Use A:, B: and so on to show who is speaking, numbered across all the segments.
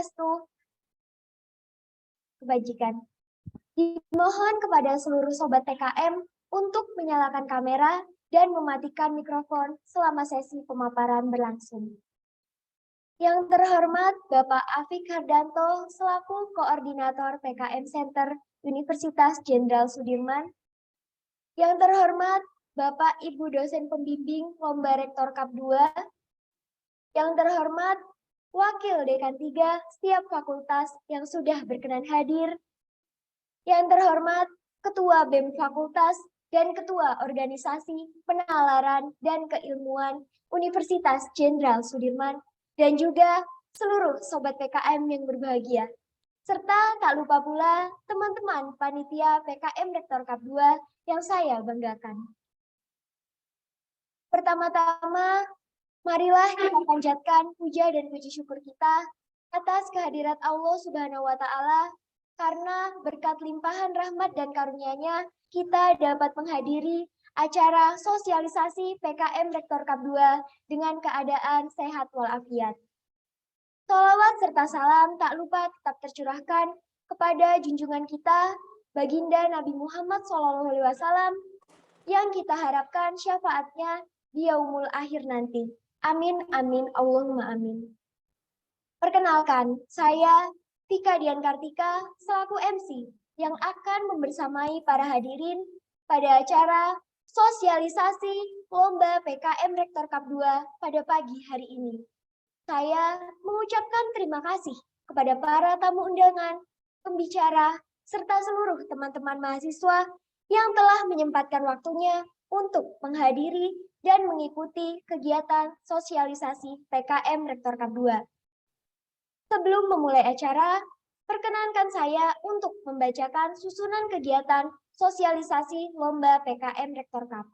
A: Swastiastu, kebajikan. Dimohon kepada seluruh Sobat PKM untuk menyalakan kamera dan mematikan mikrofon selama sesi pemaparan berlangsung. Yang terhormat Bapak Afik Hardanto selaku Koordinator PKM Center Universitas Jenderal Sudirman. Yang terhormat Bapak Ibu dosen pembimbing Lomba Rektor Kap 2. Yang terhormat Wakil Dekan 3 setiap fakultas yang sudah berkenan hadir. Yang terhormat Ketua BEM Fakultas dan Ketua Organisasi Penalaran dan Keilmuan Universitas Jenderal Sudirman, dan juga seluruh Sobat PKM yang berbahagia. Serta tak lupa pula teman-teman panitia PKM Rektor Kap 2 yang saya banggakan. Pertama-tama, marilah kita panjatkan puja dan puji syukur kita atas kehadirat Allah Subhanahu wa Ta'ala, karena berkat limpahan rahmat dan karunia-Nya, kita dapat menghadiri acara sosialisasi PKM Rektor Kap 2 dengan keadaan sehat walafiat. Sholawat serta salam tak lupa tetap tercurahkan kepada junjungan kita, Baginda Nabi Muhammad SAW, yang kita harapkan syafaatnya di yaumul akhir nanti. Amin, amin, Allahumma amin. Perkenalkan, saya Tika Dian Kartika selaku MC yang akan membersamai para hadirin pada acara sosialisasi Lomba PKM Rektor Kap 2 pada pagi hari ini. Saya mengucapkan terima kasih kepada para tamu undangan, pembicara, serta seluruh teman-teman mahasiswa yang telah menyempatkan waktunya untuk menghadiri dan mengikuti kegiatan sosialisasi PKM Rektor Kap 2. Sebelum memulai acara, perkenankan saya untuk membacakan susunan kegiatan sosialisasi Lomba PKM Rektor Kap.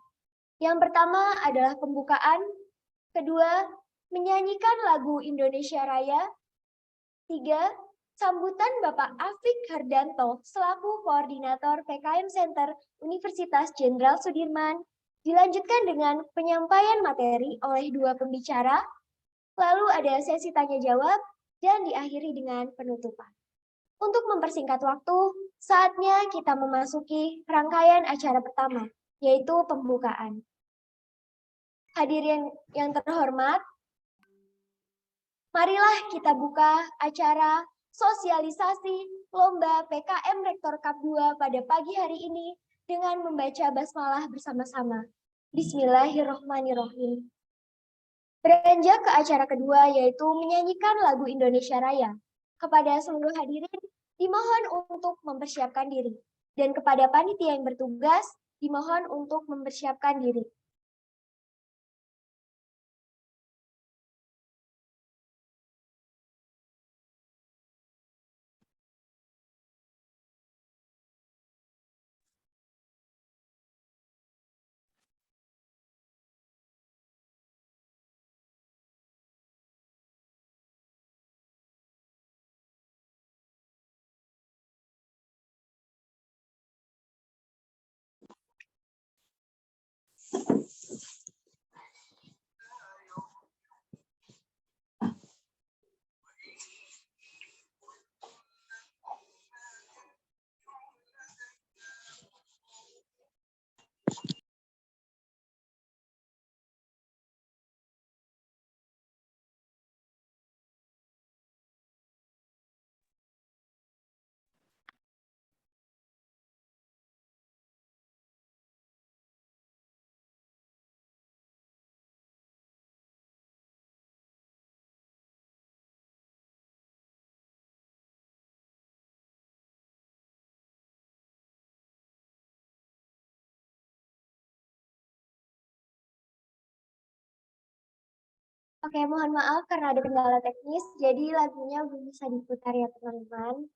A: Yang pertama adalah pembukaan, kedua, menyanyikan lagu Indonesia Raya, tiga, sambutan Bapak Afik Hardanto selaku Koordinator PKM Center Universitas Jenderal Sudirman, dilanjutkan dengan penyampaian materi oleh dua pembicara, lalu ada sesi tanya-jawab, dan diakhiri dengan penutupan. Untuk mempersingkat waktu, saatnya kita memasuki rangkaian acara pertama, yaitu pembukaan. Hadirin yang terhormat, marilah kita buka acara sosialisasi Lomba PKM Rektor Kap 2 pada pagi hari ini dengan membaca basmalah bersama-sama. Bismillahirrahmanirrahim. Beranjak ke acara kedua, yaitu menyanyikan lagu Indonesia Raya. Kepada seluruh hadirin, dimohon untuk mempersiapkan diri. Dan kepada panitia yang bertugas, dimohon untuk mempersiapkan diri. Oke, mohon maaf karena ada kendala teknis, jadi lagunya belum bisa diputar ya teman-teman.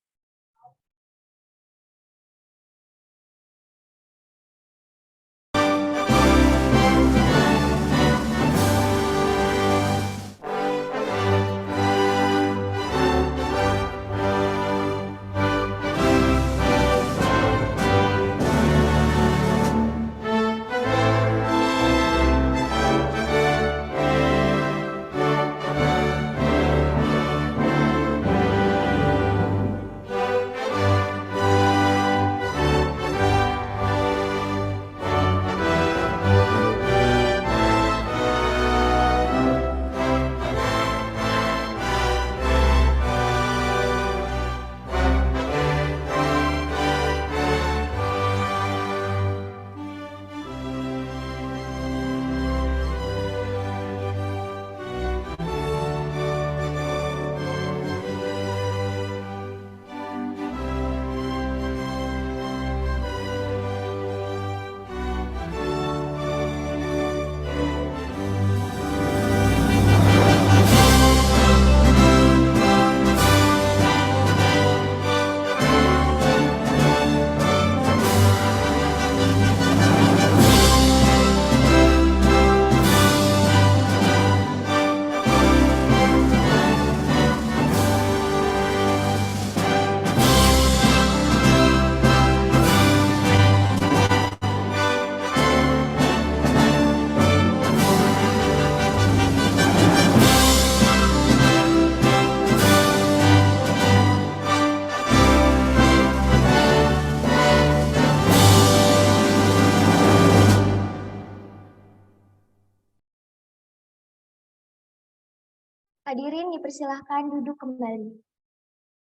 A: Hadirin dipersilahkan duduk kembali.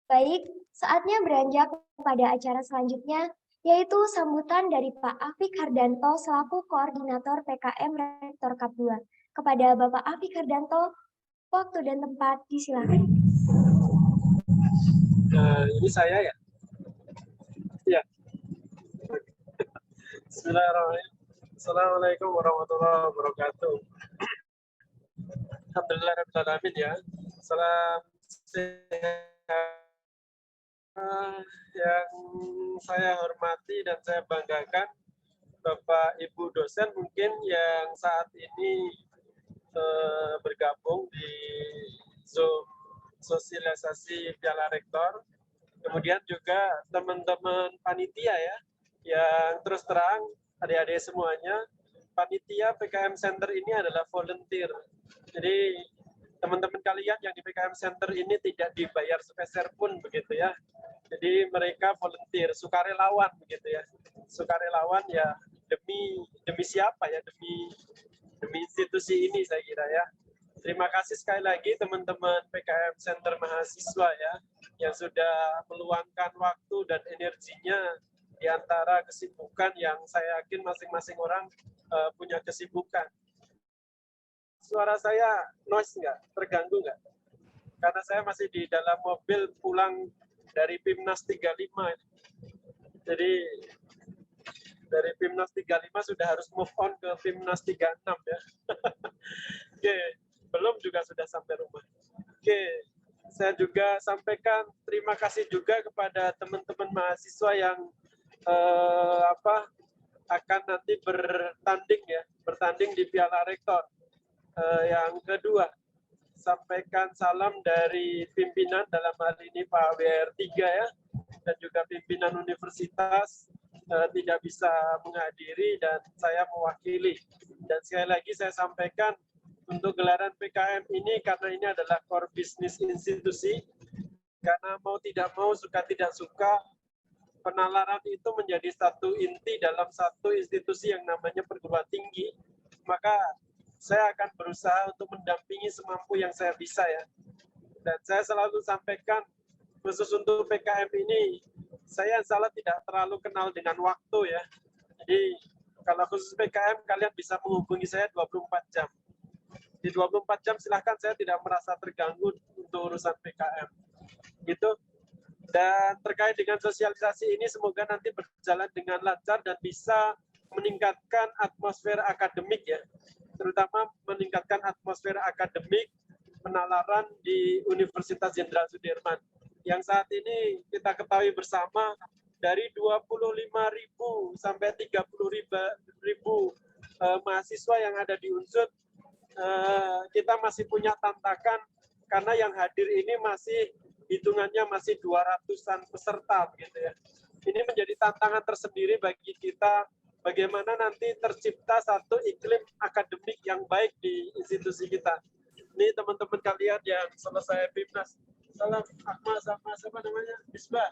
A: Baik, saatnya beranjak kepada acara selanjutnya, yaitu sambutan dari Pak Afik Hardanto selaku Koordinator PKM Rektor Kap 2. Kepada Bapak Afik Hardanto, waktu dan tempat disilakan.
B: Ini saya ya? Ya. Bismillahirrahmanirrahim. Assalamualaikum warahmatullahi wabarakatuh. Alhamdulillahirrahmanirrahim ya. Salam sehat. Yang saya hormati dan saya banggakan Bapak Ibu dosen mungkin yang saat ini bergabung di Zoom sosialisasi Piala Rektor, kemudian juga teman-teman panitia ya, yang terus terang adik-adik semuanya, panitia PKM Center ini adalah volunteer. Jadi teman-teman kalian yang di PKM Center ini tidak dibayar sepeser pun begitu ya. Jadi mereka volunteer, sukarelawan begitu ya. Sukarelawan ya demi siapa ya? Demi institusi ini saya kira ya. Terima kasih sekali lagi teman-teman PKM Center Mahasiswa ya yang sudah meluangkan waktu dan energinya di antara kesibukan yang saya yakin masing-masing orang punya kesibukan. Suara saya noise nggak? Terganggu nggak? Karena saya masih di dalam mobil pulang dari PIMNAS 35. Jadi dari PIMNAS 35 sudah harus move on ke PIMNAS 36 ya. Oke, belum juga sudah sampai rumah. Oke, saya juga sampaikan terima kasih juga kepada teman-teman mahasiswa yang akan nanti bertanding di Piala Rektor. Yang kedua, sampaikan salam dari pimpinan dalam hal ini Pak WR3 ya, dan juga pimpinan universitas tidak bisa menghadiri dan saya mewakili. Dan sekali lagi saya sampaikan untuk gelaran PKM ini karena ini adalah core business institusi, karena mau tidak mau, suka tidak suka, penalaran itu menjadi satu inti dalam satu institusi yang namanya perguruan tinggi, maka saya akan berusaha untuk mendampingi semampu yang saya bisa ya. Dan saya selalu sampaikan, khusus untuk PKM ini, saya salah tidak terlalu kenal dengan waktu ya. Jadi kalau khusus PKM, kalian bisa menghubungi saya 24 jam. Di 24 jam silahkan, saya tidak merasa terganggu untuk urusan PKM. Gitu. Dan terkait dengan sosialisasi ini, semoga nanti berjalan dengan lancar dan bisa meningkatkan atmosfer akademik ya, terutama meningkatkan atmosfer akademik penalaran di Universitas Jenderal Sudirman. Yang saat ini kita ketahui bersama dari 25.000 sampai 30.000 mahasiswa yang ada di Unsud, kita masih punya tantangan karena yang hadir ini masih hitungannya masih 200-an peserta gitu ya. Ini menjadi tantangan tersendiri bagi kita, bagaimana nanti tercipta satu iklim akademik yang baik di institusi kita. Ini teman-teman kalian yang selesai PIMNAS. Salam Akmal sama siapa namanya? Misbah.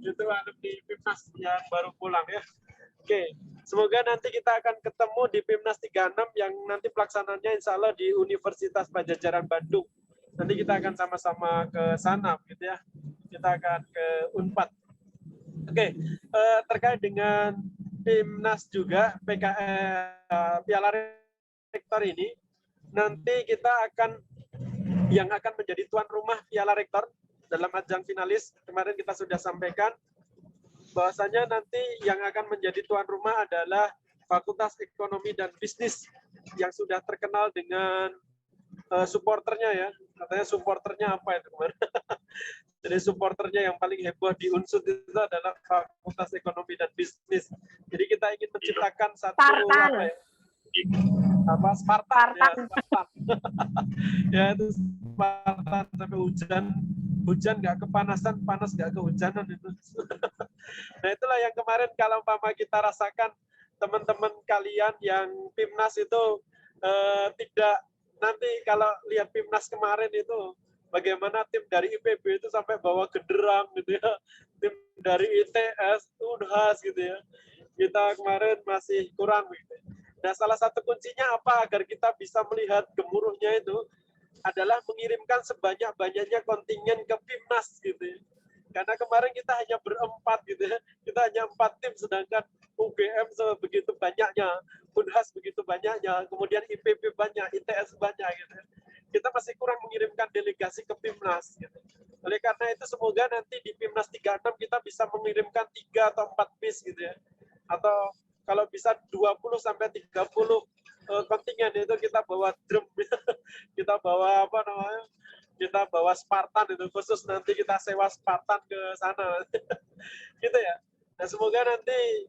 B: Itu alumni PIMNAS yang baru pulang ya. Oke, semoga nanti kita akan ketemu di PIMNAS 36 yang nanti pelaksananya insya Allah di Universitas Padjadjaran Bandung. Nanti kita akan sama-sama ke sana gitu ya. Kita akan ke Unpad. Oke, terkait dengan PIMNAS juga Piala Rektor ini, nanti kita yang akan menjadi tuan rumah Piala Rektor dalam ajang finalis, kemarin kita sudah sampaikan bahwasanya nanti yang akan menjadi tuan rumah adalah Fakultas Ekonomi dan Bisnis yang sudah terkenal dengan supporternya ya. Katanya supporternya apa itu kemarin? Jadi supporternya yang paling heboh di Unsud itu adalah Fakultas Ekonomi dan Bisnis. Jadi kita ingin menciptakan satu Spartan. Ya, Spartan. Ya itu Spartan sampai hujan nggak kepanasan, panas nggak kehujanan itu. Nah itulah yang kemarin kalau umpama kita rasakan teman-teman kalian yang PIMNAS itu tidak, nanti kalau lihat PIMNAS kemarin itu bagaimana tim dari IPB itu sampai bawa genderang gitu ya, tim dari ITS, UNHAS gitu ya, kita kemarin masih kurang gitu. Nah, salah satu kuncinya apa agar kita bisa melihat gemuruhnya itu adalah mengirimkan sebanyak-banyaknya kontingen ke PIMNAS gitu ya. Karena kemarin kita hanya berempat gitu ya. Kita hanya 4 tim, sedangkan UGM sebegitu banyaknya, Unhas begitu banyaknya, kemudian IPB banyak, ITS banyak gitu ya. Kita masih kurang mengirimkan delegasi ke PIMNAS gitu. Oleh karena itu semoga nanti di PIMNAS 36 kita bisa mengirimkan 3 atau 4 bis gitu ya. Atau kalau bisa 20 sampai 30 kontingen itu kita bawa drum, kita bawa apa namanya, kita bawa Spartan itu, khusus nanti kita sewa Spartan ke sana gitu ya. Nah semoga nanti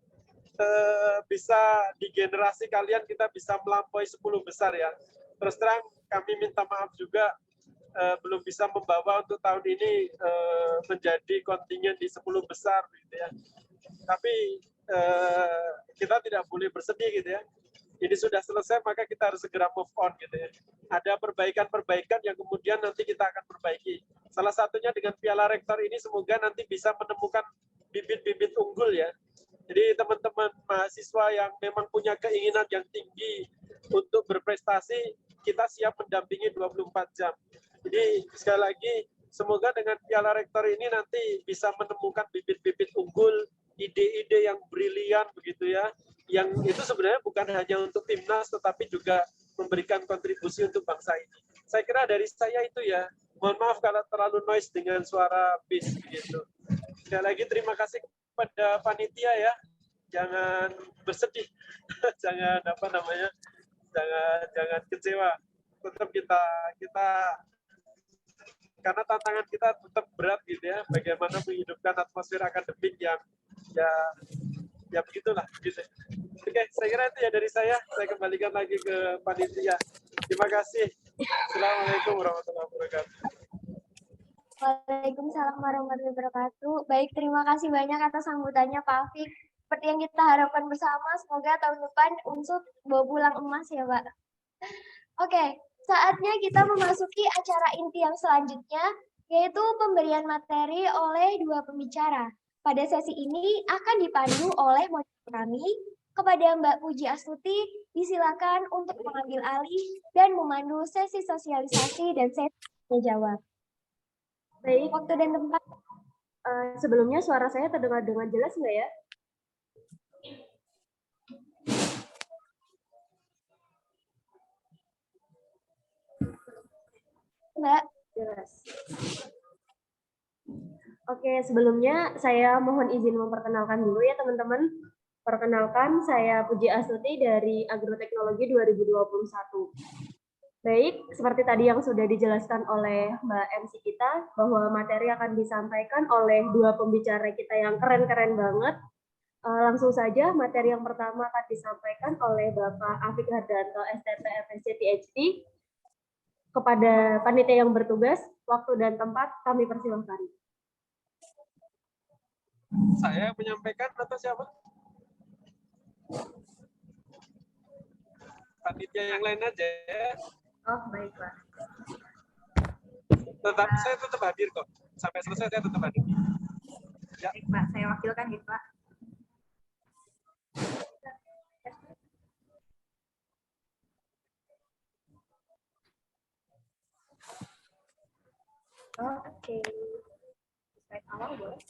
B: bisa di generasi kalian kita bisa melampaui 10 besar ya. Terus terang kami minta maaf juga belum bisa membawa untuk tahun ini menjadi kontingen di 10 besar gitu ya. Tapi kita tidak boleh bersedih gitu ya. Ini sudah selesai, maka kita harus segera move on gitu ya. Ada perbaikan-perbaikan yang kemudian nanti kita akan perbaiki. Salah satunya dengan Piala Rektor ini semoga nanti bisa menemukan bibit-bibit unggul ya. Jadi teman-teman mahasiswa yang memang punya keinginan yang tinggi untuk berprestasi, kita siap mendampingi 24 jam. Jadi sekali lagi, semoga dengan Piala Rektor ini nanti bisa menemukan bibit-bibit unggul, ide-ide yang brilian begitu ya, yang itu sebenarnya bukan hanya untuk timnas tetapi juga memberikan kontribusi untuk bangsa ini. Saya kira dari saya itu ya. Mohon maaf kalau terlalu noise dengan suara bis begitu. Sekali lagi terima kasih kepada panitia ya. Jangan bersedih, jangan apa namanya, jangan kecewa. Tetap kita karena tantangan kita tetap berat gitu ya, bagaimana menghidupkan atmosfer akademik yang ya begitulah gitu. Oke, saya kira itu ya dari saya kembalikan lagi ke panitia. Terima kasih. Assalamualaikum warahmatullahi wabarakatuh.
A: Waalaikumsalam warahmatullahi wabarakatuh. Baik, terima kasih banyak atas sambutannya Pak Afik. Seperti yang kita harapkan bersama, semoga tahun depan Unsut bawa pulang emas ya Pak. Oke, saatnya kita memasuki acara inti yang selanjutnya, yaitu pemberian materi oleh dua pembicara. Pada sesi ini akan dipandu oleh moderator kami. Kepada Mbak Puji Astuti, disilakan untuk mengambil alih dan memandu sesi sosialisasi dan sesi jawab. Baik, waktu dan tempat. Sebelumnya suara saya terdengar dengan jelas nggak ya? Mbak, jelas. Oke, sebelumnya saya mohon izin memperkenalkan dulu ya teman-teman. Perkenalkan, saya Puji Astuti dari Agroteknologi 2021. Baik, seperti tadi yang sudah dijelaskan oleh Mbak MC kita, bahwa materi akan disampaikan oleh dua pembicara kita yang keren-keren banget. Langsung saja, materi yang pertama akan disampaikan oleh Bapak Afik Hardanto, STP FSC PhD. Kepada panitia yang bertugas, waktu dan tempat kami persilahkan.
B: Saya menyampaikan atau siapa? Panitia yang lain aja ya.
A: Oh, baik Pak.
B: Tetapi saya tetap hadir kok. Sampai selesai saya tetap hadir.
A: Ya. Baik Pak, saya wakilkan gitu Pak. Oke. Slide awal boleh?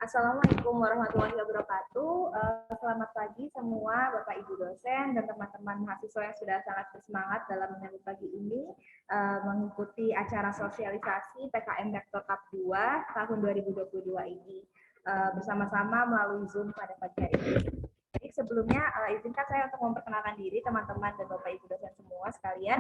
A: Assalamualaikum warahmatullahi wabarakatuh. Selamat pagi semua Bapak Ibu dosen dan teman-teman mahasiswa yang sudah sangat bersemangat dalam menyambut pagi ini mengikuti acara sosialisasi PKM Rektor Cup 2 tahun 2022 ini bersama-sama melalui Zoom pada pagi hari ini. Jadi sebelumnya izinkan saya untuk memperkenalkan diri teman-teman dan Bapak Ibu dosen semua sekalian.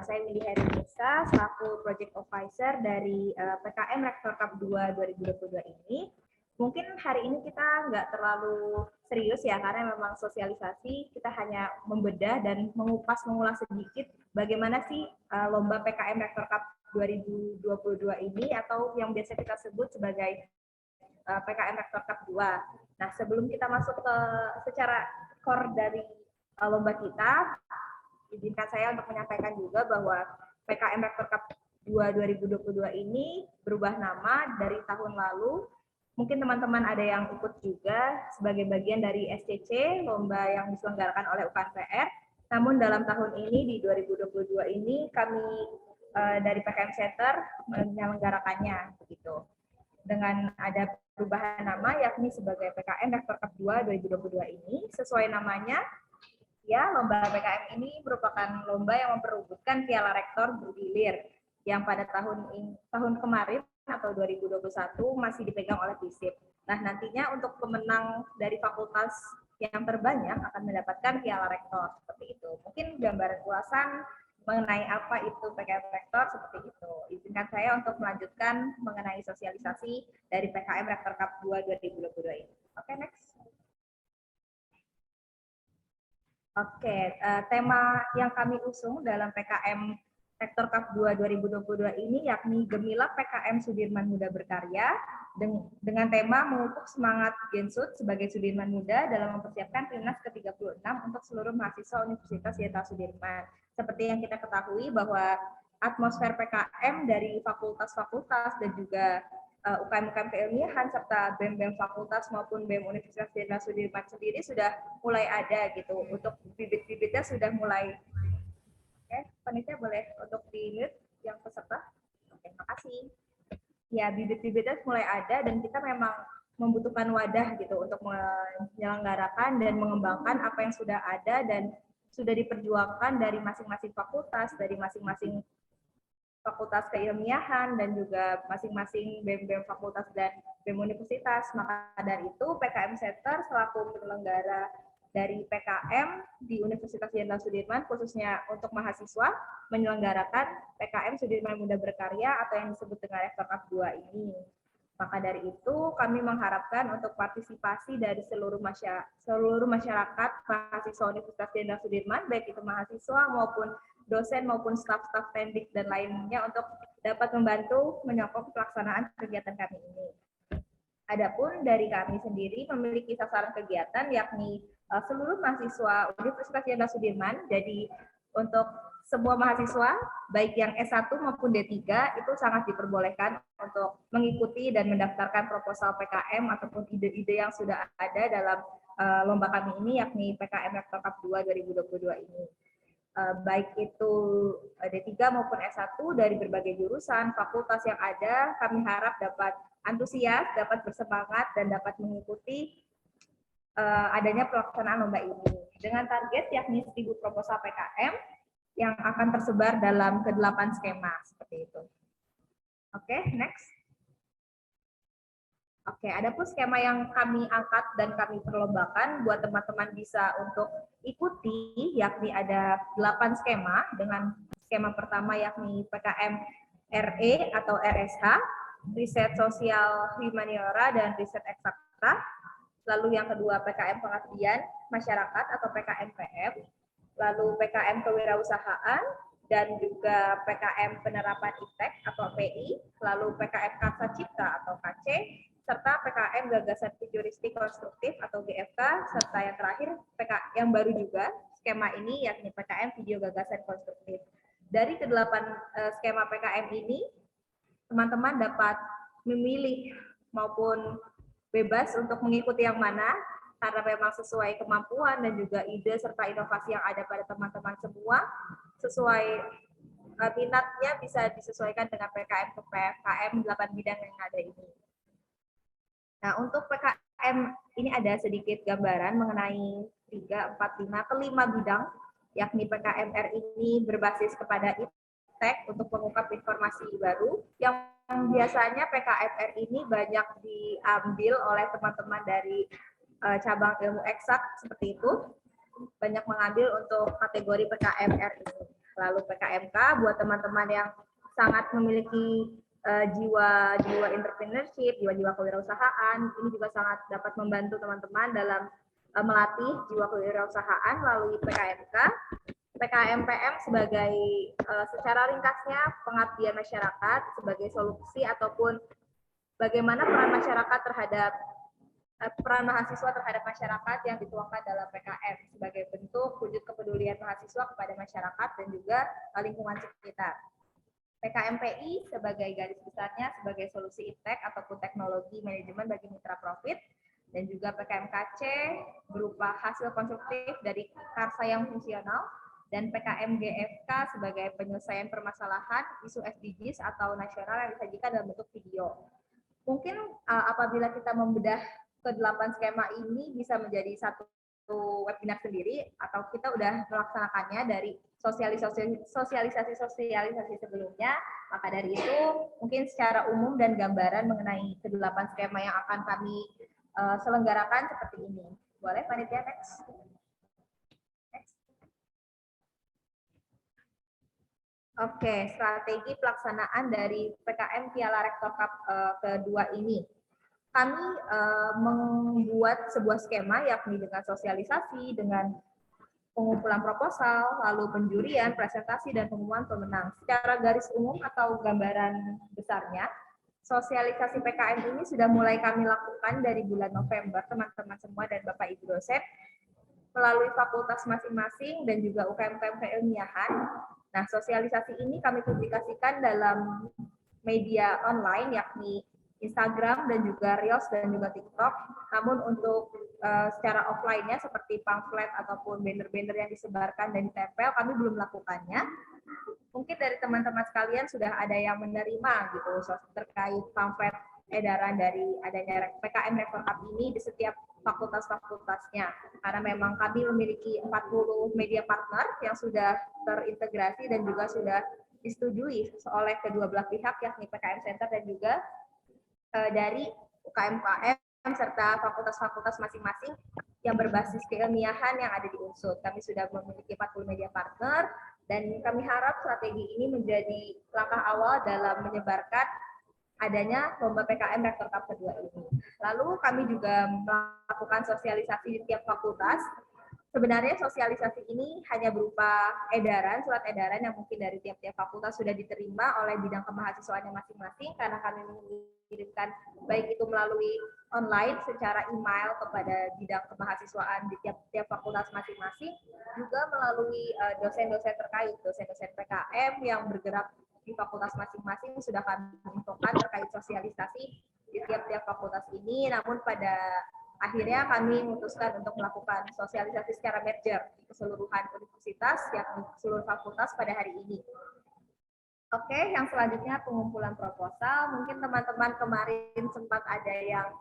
A: Saya Windy Herinisa selaku Project Officer dari PKM Rektor Cup 2 2022 ini. Mungkin hari ini kita nggak terlalu serius ya, karena memang sosialisasi kita hanya membedah dan mengulas sedikit bagaimana sih lomba PKM Rektor Cup 2022 ini atau yang biasa kita sebut sebagai PKM Rektor Cup 2. Nah, sebelum kita masuk ke secara core dari lomba kita, izinkan saya untuk menyampaikan juga bahwa PKM Rektor Cup
C: 2 2022 ini berubah nama dari tahun lalu. Mungkin teman-teman ada yang ikut juga sebagai bagian dari SCC, lomba yang diselenggarakan oleh UKMPR. Namun dalam tahun ini, di 2022 ini, kami dari PKM Center menyelenggarakannya. Begitu. Dengan ada perubahan nama, yakni sebagai PKM Rektor Cup 2 2022 ini, sesuai namanya, ya, lomba PKM ini merupakan lomba yang memperebutkan Piala Rektor bergilir, yang pada tahun kemarin atau 2021 masih dipegang oleh FISIP. Nah, nantinya untuk pemenang dari fakultas yang terbanyak akan mendapatkan Piala Rektor, seperti itu. Mungkin gambaran ulasan mengenai apa itu PKM Rektor seperti itu. Izinkan saya untuk melanjutkan mengenai sosialisasi dari PKM Rektor Cup 2 2022 ini. Oke, next. Oke, tema yang kami usung dalam PKM Rektor Cup 2 2022 ini yakni Gemilang PKM Sudirman Muda Berkarya dengan tema memupuk semangat Gensud sebagai Sudirman Muda dalam mempersiapkan Timnas ke-36 untuk seluruh mahasiswa Universitas Jenderal Sudirman. Seperti yang kita ketahui bahwa atmosfer PKM dari fakultas-fakultas dan juga UKM-UKM keilmiahan serta BEM-BEM fakultas maupun BEM Universitas Jenderal Sudirman sendiri sudah mulai ada gitu. Untuk bibit-bibitnya sudah mulai. Oke, panitia boleh untuk di-mute yang peserta. Oke, makasih. Ya, bibit-bibitnya mulai ada dan kita memang membutuhkan wadah gitu untuk menyelenggarakan dan mengembangkan apa yang sudah ada dan sudah diperjuangkan dari masing-masing fakultas, dari masing-masing fakultas keilmiahan dan juga masing-masing BEM-BEM fakultas dan BEM universitas. Maka dari itu PKM Center selaku penyelenggara dari PKM di Universitas Jenderal Sudirman khususnya untuk mahasiswa menyelenggarakan PKM Sudirman Muda Berkarya atau yang disebut dengan Rektor Cup 2 ini. Maka dari itu kami mengharapkan untuk partisipasi dari seluruh masyarakat mahasiswa Universitas Jenderal Sudirman, baik itu mahasiswa maupun dosen maupun staf-staf pendik dan lainnya untuk dapat membantu menyokong pelaksanaan kegiatan kami ini. Adapun dari kami sendiri memiliki sasaran kegiatan yakni seluruh mahasiswa Universitas Jenderal Sudirman. Jadi untuk semua mahasiswa baik yang S1 maupun D3 itu sangat diperbolehkan untuk mengikuti dan mendaftarkan proposal PKM ataupun ide-ide yang sudah ada dalam lomba kami ini yakni PKM Rektor Cup 2 2022 ini. Baik itu D3 maupun S1 dari berbagai jurusan, fakultas yang ada, kami harap dapat antusias, dapat bersemangat, dan dapat mengikuti adanya pelaksanaan lomba ini. Dengan target yakni 1.000 proposal PKM yang akan tersebar dalam ke-8 skema, seperti itu. Oke, next. Oke, ada pun skema yang kami angkat dan kami perlombakan buat teman-teman bisa untuk ikuti, yakni ada 8 skema, dengan skema pertama yakni PKM RE atau RSH, riset sosial humaniora dan riset eksakta, lalu yang kedua PKM pengabdian masyarakat atau PKM-PM, lalu PKM kewirausahaan, dan juga PKM penerapan IPTEK atau PI, lalu PKM Karsa Cipta atau KC, serta PKM Gagasan Futuristik Konstruktif atau GFK, serta yang terakhir yang baru juga skema ini yakni PKM Video Gagasan Konstruktif. Dari ke-8 skema PKM ini, teman-teman dapat memilih maupun bebas untuk mengikuti yang mana, karena memang sesuai kemampuan dan juga ide serta inovasi yang ada pada teman-teman semua, sesuai minatnya bisa disesuaikan dengan PKM ke PKM 8 bidang yang ada ini. Nah, untuk PKM ini ada sedikit gambaran mengenai 3, 4, 5, ke-5 bidang, yakni PKM R ini berbasis kepada IPTEK untuk mengungkap informasi baru, yang biasanya PKM R ini banyak diambil oleh teman-teman dari cabang ilmu eksak seperti itu, banyak mengambil untuk kategori PKM R ini. Lalu PKMK buat teman-teman yang sangat memiliki jiwa entrepreneurship, jiwa kewirausahaan, ini juga sangat dapat membantu teman-teman dalam melatih jiwa kewirausahaan melalui PKMK. PKM-PM sebagai secara ringkasnya pengabdian masyarakat sebagai solusi ataupun bagaimana peran masyarakat terhadap peran mahasiswa terhadap masyarakat yang dituangkan dalam PKM sebagai bentuk wujud kepedulian mahasiswa kepada masyarakat dan juga lingkungan sekitar. PKMPI sebagai garis besarnya sebagai solusi iptek ataupun teknologi manajemen bagi mitra profit, dan juga PKMKC berupa hasil konstruktif dari karsa yang fungsional, dan PKMGFK sebagai penyelesaian permasalahan isu SDGs atau nasional yang disajikan dalam bentuk video. Mungkin apabila kita membedah ke-8 skema ini bisa menjadi satu webinar sendiri, atau kita udah melaksanakannya dari sosialisasi sebelumnya, maka dari itu mungkin secara umum dan gambaran mengenai ke-8 skema yang akan kami selenggarakan seperti ini. Boleh panitia next? Oke, strategi pelaksanaan dari PKM Piala Rektor Cup kedua ini. Kami membuat sebuah skema yakni dengan sosialisasi, dengan pengumpulan proposal, lalu penjurian, presentasi, dan pengumuman pemenang. Secara garis umum atau gambaran besarnya, sosialisasi PKM ini sudah mulai kami lakukan dari bulan November, teman-teman semua dan Bapak Ibu dosen, melalui fakultas masing-masing dan juga UKM-UKM keilmiahan. Nah, sosialisasi ini kami publikasikan dalam media online yakni Instagram dan juga Reels dan juga TikTok. Namun untuk secara offline-nya seperti pamflet ataupun banner-banner yang disebarkan dan ditempel, kami belum melakukannya. Mungkin dari teman-teman sekalian sudah ada yang menerima gitu terkait pamflet edaran dari adanya PKM Rektor Cup ini di setiap fakultas-fakultasnya. Karena memang kami memiliki 40 media partner yang sudah terintegrasi dan juga sudah disetujui oleh kedua belah pihak yakni PKM Center dan juga dari UKM-UKM serta fakultas-fakultas masing-masing yang berbasis keilmiahan yang ada di UNSUD. Kami sudah memiliki 40 media partner dan kami harap strategi ini menjadi langkah awal dalam menyebarkan adanya lomba PKM Rektor Cup kedua ini. Lalu kami juga melakukan sosialisasi di tiap fakultas. Sebenarnya sosialisasi ini hanya berupa edaran, surat edaran yang mungkin dari tiap-tiap fakultas sudah diterima oleh bidang kemahasiswaannya masing-masing, karena kami mengirimkan baik itu melalui online secara email kepada bidang kemahasiswaan di tiap-tiap fakultas masing-masing, juga melalui dosen-dosen terkait, dosen-dosen PKM yang bergerak di fakultas masing-masing sudah kami infokan terkait sosialisasi di tiap-tiap fakultas ini. Namun pada akhirnya kami memutuskan untuk melakukan sosialisasi secara merger di keseluruhan universitas, yakni seluruh fakultas pada hari ini. Oke, yang selanjutnya pengumpulan proposal. Mungkin teman-teman kemarin sempat ada yang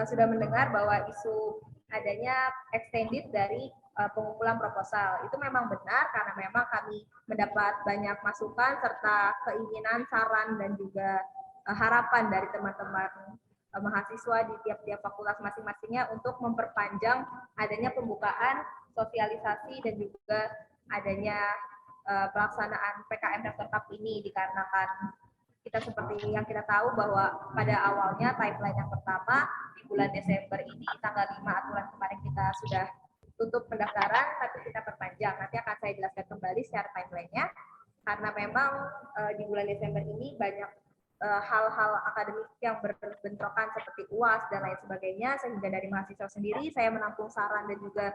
C: sudah mendengar bahwa isu adanya extended dari pengumpulan proposal. Itu memang benar karena memang kami mendapat banyak masukan serta keinginan, saran, dan juga harapan dari teman-teman mahasiswa di tiap-tiap fakultas masing-masingnya untuk memperpanjang adanya pembukaan sosialisasi dan juga adanya pelaksanaan PKM Rektor Cup ini, dikarenakan kita seperti yang kita tahu bahwa pada awalnya timeline yang pertama di bulan Desember ini tanggal 5 aturan kemarin kita sudah tutup pendaftaran, tapi kita perpanjang. Nanti akan saya jelaskan kembali secara timeline-nya, karena memang di bulan Desember ini banyak hal-hal akademik yang berbentrokan seperti UAS dan lain sebagainya, sehingga dari mahasiswa sendiri saya menampung saran dan juga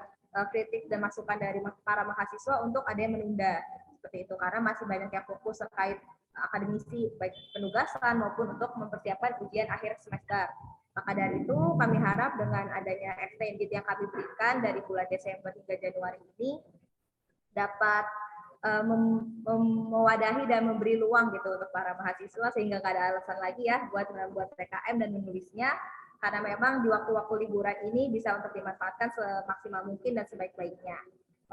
C: kritik dan masukan dari para mahasiswa untuk ada yang menunda seperti itu, karena masih banyak yang fokus terkait akademisi baik penugasan maupun untuk mempersiapkan ujian akhir semester. Maka dari itu kami harap dengan adanya extended yang kami berikan dari bulan Desember hingga Januari ini dapat mewadahi dan memberi luang gitu untuk para mahasiswa, sehingga nggak ada alasan lagi ya buat membuat PKM dan menulisnya, karena memang di waktu-waktu liburan ini bisa untuk dimanfaatkan semaksimal mungkin dan sebaik-baiknya.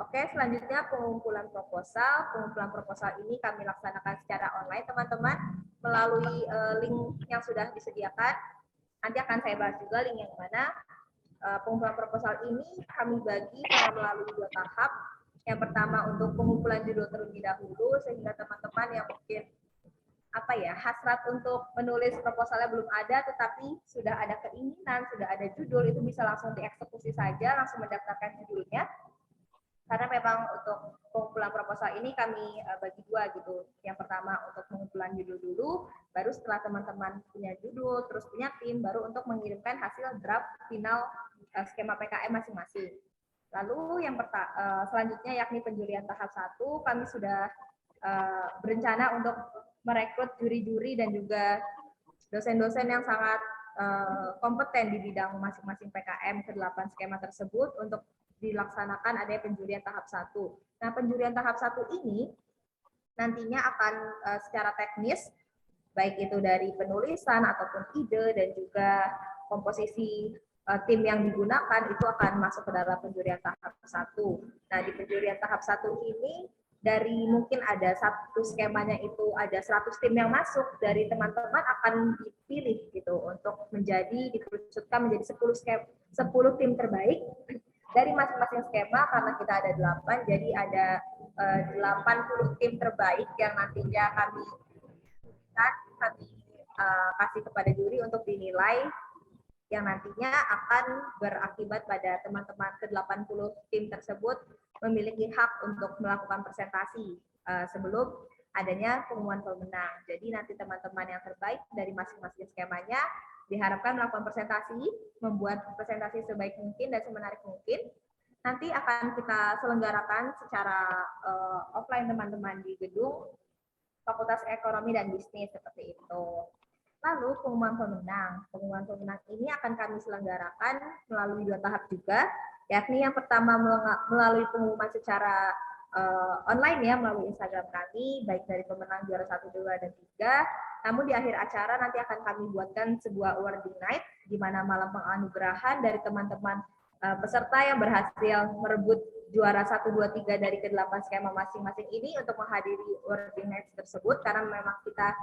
C: Oke, selanjutnya pengumpulan proposal. Pengumpulan proposal ini kami laksanakan secara online teman-teman melalui link yang sudah disediakan. Nanti akan saya bahas juga link yang mana. Pengumpulan proposal ini kami bagi melalui 2 tahap. Yang pertama untuk pengumpulan judul terlebih dahulu, sehingga teman-teman yang mungkin hasrat untuk menulis proposalnya belum ada, tetapi sudah ada keinginan, sudah ada judul, itu bisa langsung dieksekusi saja, langsung mendaftarkan judulnya. Karena memang untuk pengumpulan proposal ini kami bagi 2 gitu. Yang pertama untuk pengumpulan judul dulu, baru setelah teman-teman punya judul, terus punya tim, baru untuk mengirimkan hasil draft final skema PKM masing-masing. Lalu yang selanjutnya yakni penjurian tahap 1, kami sudah berencana untuk merekrut juri-juri dan juga dosen-dosen yang sangat kompeten di bidang masing-masing PKM ke-8 skema tersebut untuk dilaksanakan adanya penjurian tahap 1. Nah, penjurian tahap 1 ini nantinya akan secara teknis, baik itu dari penulisan ataupun ide dan juga komposisi tim yang digunakan itu akan masuk ke dalam penjurian tahap 1. Nah, di penjurian tahap 1 ini dari mungkin ada satu skemanya itu ada 100 tim yang masuk, dari teman-teman akan dipilih gitu untuk dikerucutkan menjadi 10 tim terbaik dari masing-masing skema. Karena kita ada 8, jadi ada 80 tim terbaik yang nantinya kami kasih kepada juri untuk dinilai, yang nantinya akan berakibat pada teman-teman ke-80 tim tersebut memiliki hak untuk melakukan presentasi sebelum adanya pengumuman pemenang. Jadi nanti teman-teman yang terbaik dari masing-masing skemanya diharapkan melakukan presentasi, membuat presentasi sebaik mungkin dan semenarik mungkin. Nanti akan kita selenggarakan secara offline teman-teman di gedung Fakultas Ekonomi dan Bisnis seperti itu. Lalu pengumuman pemenang ini akan kami selenggarakan melalui 2 tahap juga, yakni yang pertama melalui pengumuman secara online ya, melalui Instagram kami, baik dari pemenang juara 1, 2, dan 3. Namun di akhir acara nanti akan kami buatkan sebuah awarding night, di mana malam penganugerahan dari teman-teman peserta yang berhasil merebut juara 1, 2, 3 dari ke-8 skema masing-masing ini untuk menghadiri awarding night tersebut, karena memang kita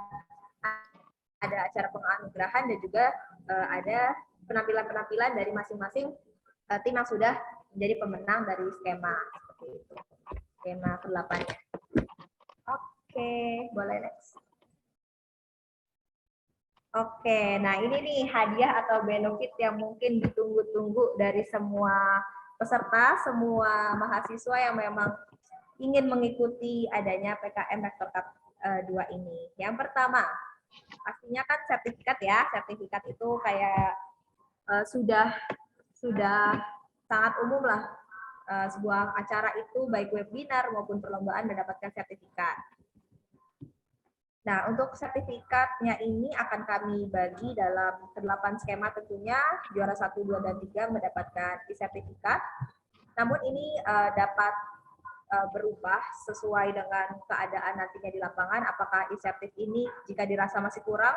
C: ada acara penganugerahan dan juga ada penampilan-penampilan dari masing-masing tim yang sudah menjadi pemenang dari skema seperti itu. Skema ke-8-nya. Oke, boleh next. Oke, nah ini nih hadiah atau benefit yang mungkin ditunggu-tunggu dari semua peserta, semua mahasiswa yang memang ingin mengikuti adanya PKM Rektor Cup 2 ini. Yang pertama, pastinya kan sertifikat ya. Sertifikat itu kayak sudah sangat umum lah. Sebuah acara itu baik webinar maupun perlombaan mendapatkan sertifikat. Nah, untuk sertifikatnya ini akan kami bagi dalam 8 skema tentunya, juara 1, 2, dan 3 mendapatkan sertifikat. Namun ini dapat berubah sesuai dengan keadaan nantinya di lapangan. Apakah e-sertif ini jika dirasa masih kurang,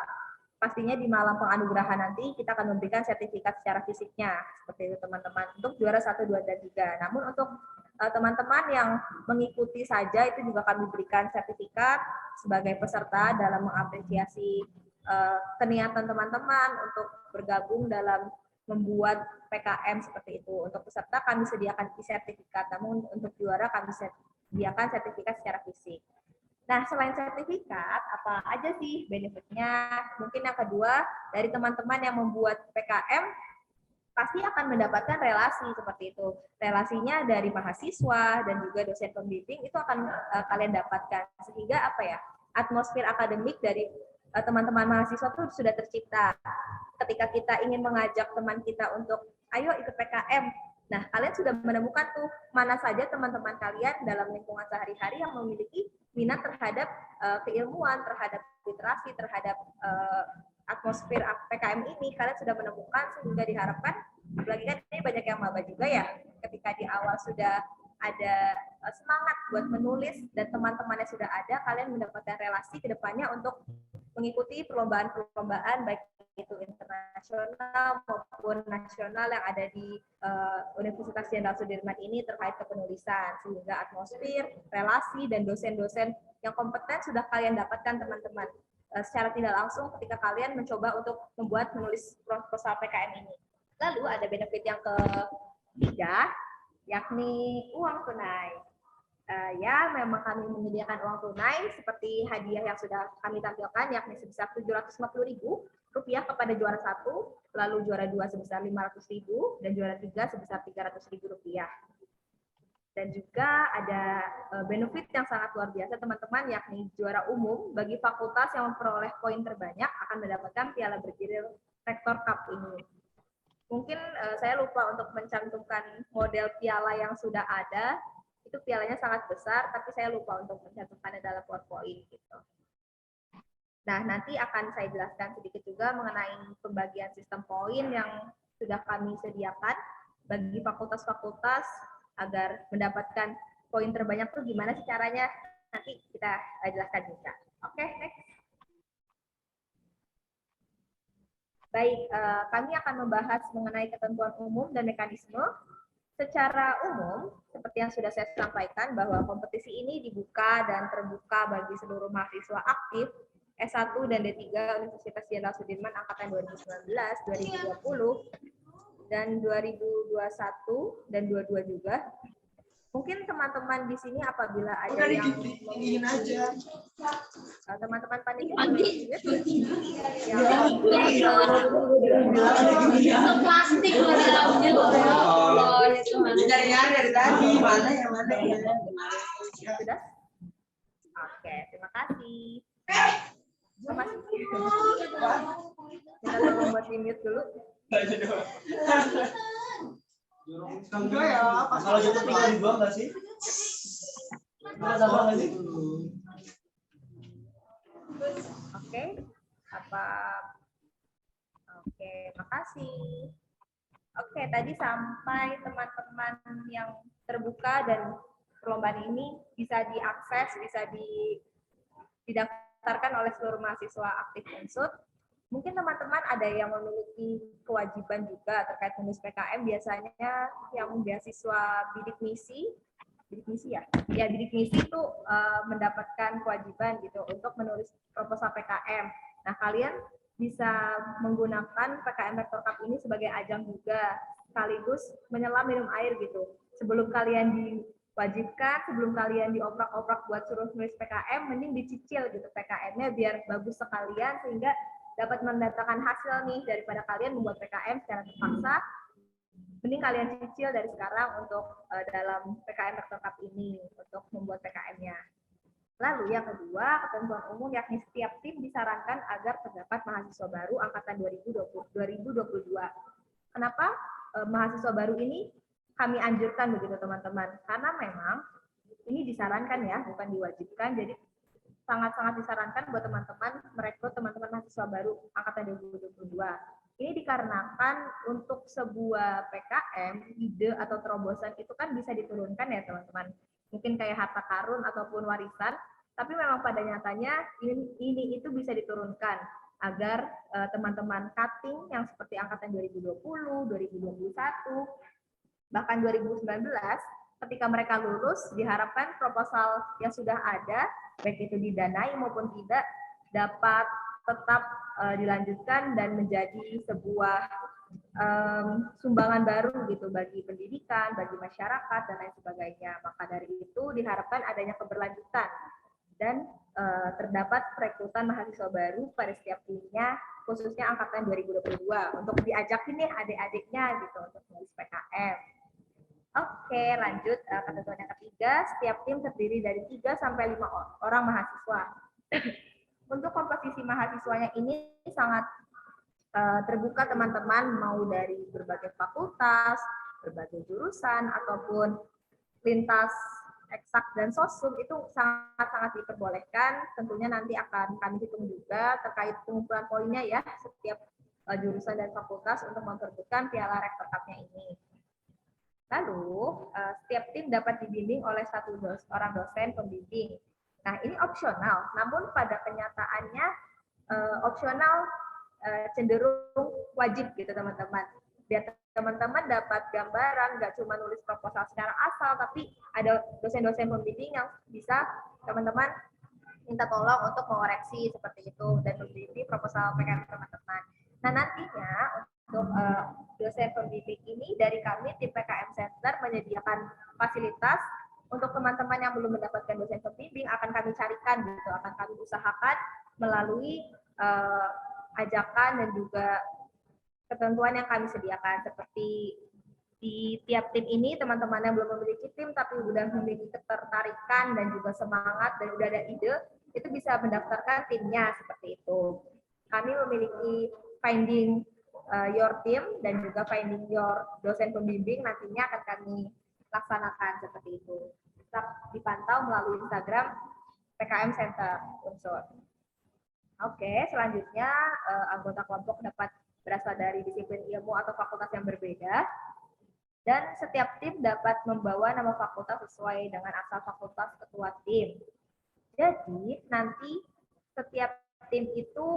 C: pastinya di malam penganugerahan nanti kita akan memberikan sertifikat secara fisiknya seperti itu teman-teman untuk juara 1, 2, dan 3. Namun untuk teman-teman yang mengikuti saja itu juga kami berikan sertifikat sebagai peserta dalam mengapresiasi keniatan teman-teman untuk bergabung dalam membuat PKM seperti itu. Untuk peserta kami sediakan e-sertifikat, namun untuk juara kami sediakan sertifikat secara fisik. Nah, selain sertifikat, apa aja sih benefitnya? Mungkin yang kedua, dari teman-teman yang membuat PKM, pasti akan mendapatkan relasi seperti itu. Relasinya dari mahasiswa dan juga dosen pembimbing itu akan kalian dapatkan. Sehingga apa ya, atmosfer akademik dari teman-teman mahasiswa itu sudah tercipta. Ketika kita ingin mengajak teman kita untuk, ayo ikut PKM, nah, kalian sudah menemukan tuh mana saja teman-teman kalian dalam lingkungan sehari-hari yang memiliki minat terhadap keilmuan, terhadap literasi, terhadap atmosfer PKM ini. Kalian sudah menemukan, sehingga diharapkan, apalagi kan ini banyak yang maba juga ya, ketika di awal sudah ada semangat buat menulis dan teman-temannya sudah ada, kalian mendapatkan relasi ke depannya untuk mengikuti perlombaan-perlombaan baik itu internasional maupun nasional yang ada di Universitas Jenderal Sudirman ini terkait kepenulisan, sehingga atmosfer, relasi, dan dosen-dosen yang kompeten sudah kalian dapatkan teman-teman secara tidak langsung ketika kalian mencoba untuk menulis proposal PKM ini. Lalu ada benefit yang ketiga, yakni uang tunai. Ya, memang kami menyediakan uang tunai seperti hadiah yang sudah kami tampilkan, yakni sebesar Rp750.000 kepada juara 1, lalu juara 2 sebesar Rp500.000, dan juara 3 sebesar Rp300.000. Dan juga ada benefit yang sangat luar biasa teman-teman, yakni juara umum bagi fakultas yang memperoleh poin terbanyak akan mendapatkan piala bergilir Rektor Cup ini. Mungkin saya lupa untuk mencantumkan model piala yang sudah ada. Itu pialanya sangat besar, tapi saya lupa untuk mencantumkannya dalam PowerPoint gitu. Nah, nanti akan saya jelaskan sedikit juga mengenai pembagian sistem poin yang sudah kami sediakan bagi fakultas-fakultas agar mendapatkan poin terbanyak tuh gimana sih caranya. Nanti kita jelaskan juga. Oke, next. Baik, kami akan membahas mengenai ketentuan umum dan mekanisme. Secara umum, seperti yang sudah saya sampaikan, bahwa kompetisi ini dibuka dan terbuka bagi seluruh mahasiswa aktif S1 dan D3 Universitas Jenderal Sudirman angkatan 2019, 2020, dan 2021 dan 22 juga. Mungkin teman-teman di sini apabila ada yang teman-teman panitia
D: plastik dari tadi mana yang mana ya.
C: Sudah? Oke, terima kasih. Mas, kita tolong buat limit dulu.
D: Enggak ya, kalau YouTube tinggal dibuang nggak sih? Sama nggak sih?
C: Oke, apa? Oke, makasih. Oke, tadi sampai teman-teman yang terbuka dan perlombaan ini bisa diakses, bisa didaftarkan oleh seluruh mahasiswa aktif Unsur. Mungkin teman-teman ada yang memiliki kewajiban juga terkait menulis PKM, biasanya yang beasiswa bidik misi ya, bidik misi itu mendapatkan kewajiban gitu untuk menulis proposal PKM. Nah, kalian bisa menggunakan PKM Rektor Cup ini sebagai ajang juga, sekaligus menyelam minum air gitu. Sebelum kalian diwajibkan, sebelum kalian dioprak-oprak buat suruh nulis PKM, mending dicicil gitu PKM-nya biar bagus sekalian sehingga dapat mendatangkan hasil nih daripada kalian membuat PKM secara terpaksa. Mending kalian cicil dari sekarang untuk dalam PKM Rektor Cup ini untuk membuat PKM-nya. Lalu yang kedua, ketentuan umum yakni setiap tim disarankan agar terdapat mahasiswa baru angkatan 2022. Kenapa mahasiswa baru ini kami anjurkan begitu teman-teman? Karena memang ini disarankan ya, bukan diwajibkan. Jadi sangat-sangat disarankan buat teman-teman merekrut teman-teman mahasiswa baru angkatan 2022. Ini dikarenakan untuk sebuah PKM, ide atau terobosan itu kan bisa diturunkan ya teman-teman. Mungkin kayak harta karun ataupun warisan, tapi memang pada nyatanya ini itu bisa diturunkan agar teman-teman cutting yang seperti angkatan 2020, 2021, bahkan 2019, ketika mereka lulus, diharapkan proposal yang sudah ada, baik itu didanai maupun tidak, dapat tetap dilanjutkan dan menjadi sebuah sumbangan baru gitu bagi pendidikan, bagi masyarakat dan lain sebagainya. Maka dari itu diharapkan adanya keberlanjutan dan terdapat perekrutan mahasiswa baru pada setiap timnya, khususnya angkatan 2022 untuk diajakin nih adik-adiknya gitu untuk menulis PKM. Oke, lanjut ketentuan yang ketiga, setiap tim terdiri dari 3 sampai 5 orang mahasiswa. Untuk komposisi mahasiswanya ini sangat terbuka teman-teman, mau dari berbagai fakultas, berbagai jurusan, ataupun lintas eksak dan sosum itu sangat-sangat diperbolehkan. Tentunya nanti akan kami hitung juga terkait pengumpulan poinnya ya, setiap jurusan dan fakultas untuk memperebutkan piala Rektor Cup-nya ini. Lalu, setiap tim dapat dibimbing oleh orang dosen pembimbing. Nah, ini opsional, namun pada kenyataannya opsional cenderung wajib gitu teman-teman. Biar teman-teman dapat gambaran, nggak cuma nulis proposal secara asal, tapi ada dosen-dosen pembimbing yang bisa teman-teman minta tolong untuk mengoreksi seperti itu dan membimbing proposal PKM teman-teman. Nah, nantinya untuk dosen pembimbing ini dari kami tim PKM Center menyediakan fasilitas untuk teman-teman yang belum mendapatkan dosen pembimbing akan kami carikan gitu, akan kami usahakan melalui ajakan dan juga ketentuan yang kami sediakan, seperti di tiap tim ini teman-teman yang belum memiliki tim tapi sudah memiliki ketertarikan dan juga semangat dan sudah ada ide, itu bisa mendaftarkan timnya seperti itu. Kami memiliki finding your team dan juga finding your dosen pembimbing nantinya akan kami laksanakan seperti itu. Tetap dipantau melalui Instagram PKM Center Unsur. Oke, selanjutnya anggota kelompok dapat berasal dari disiplin ilmu atau fakultas yang berbeda, dan setiap tim dapat membawa nama fakultas sesuai dengan asal fakultas ketua tim. Jadi nanti setiap tim itu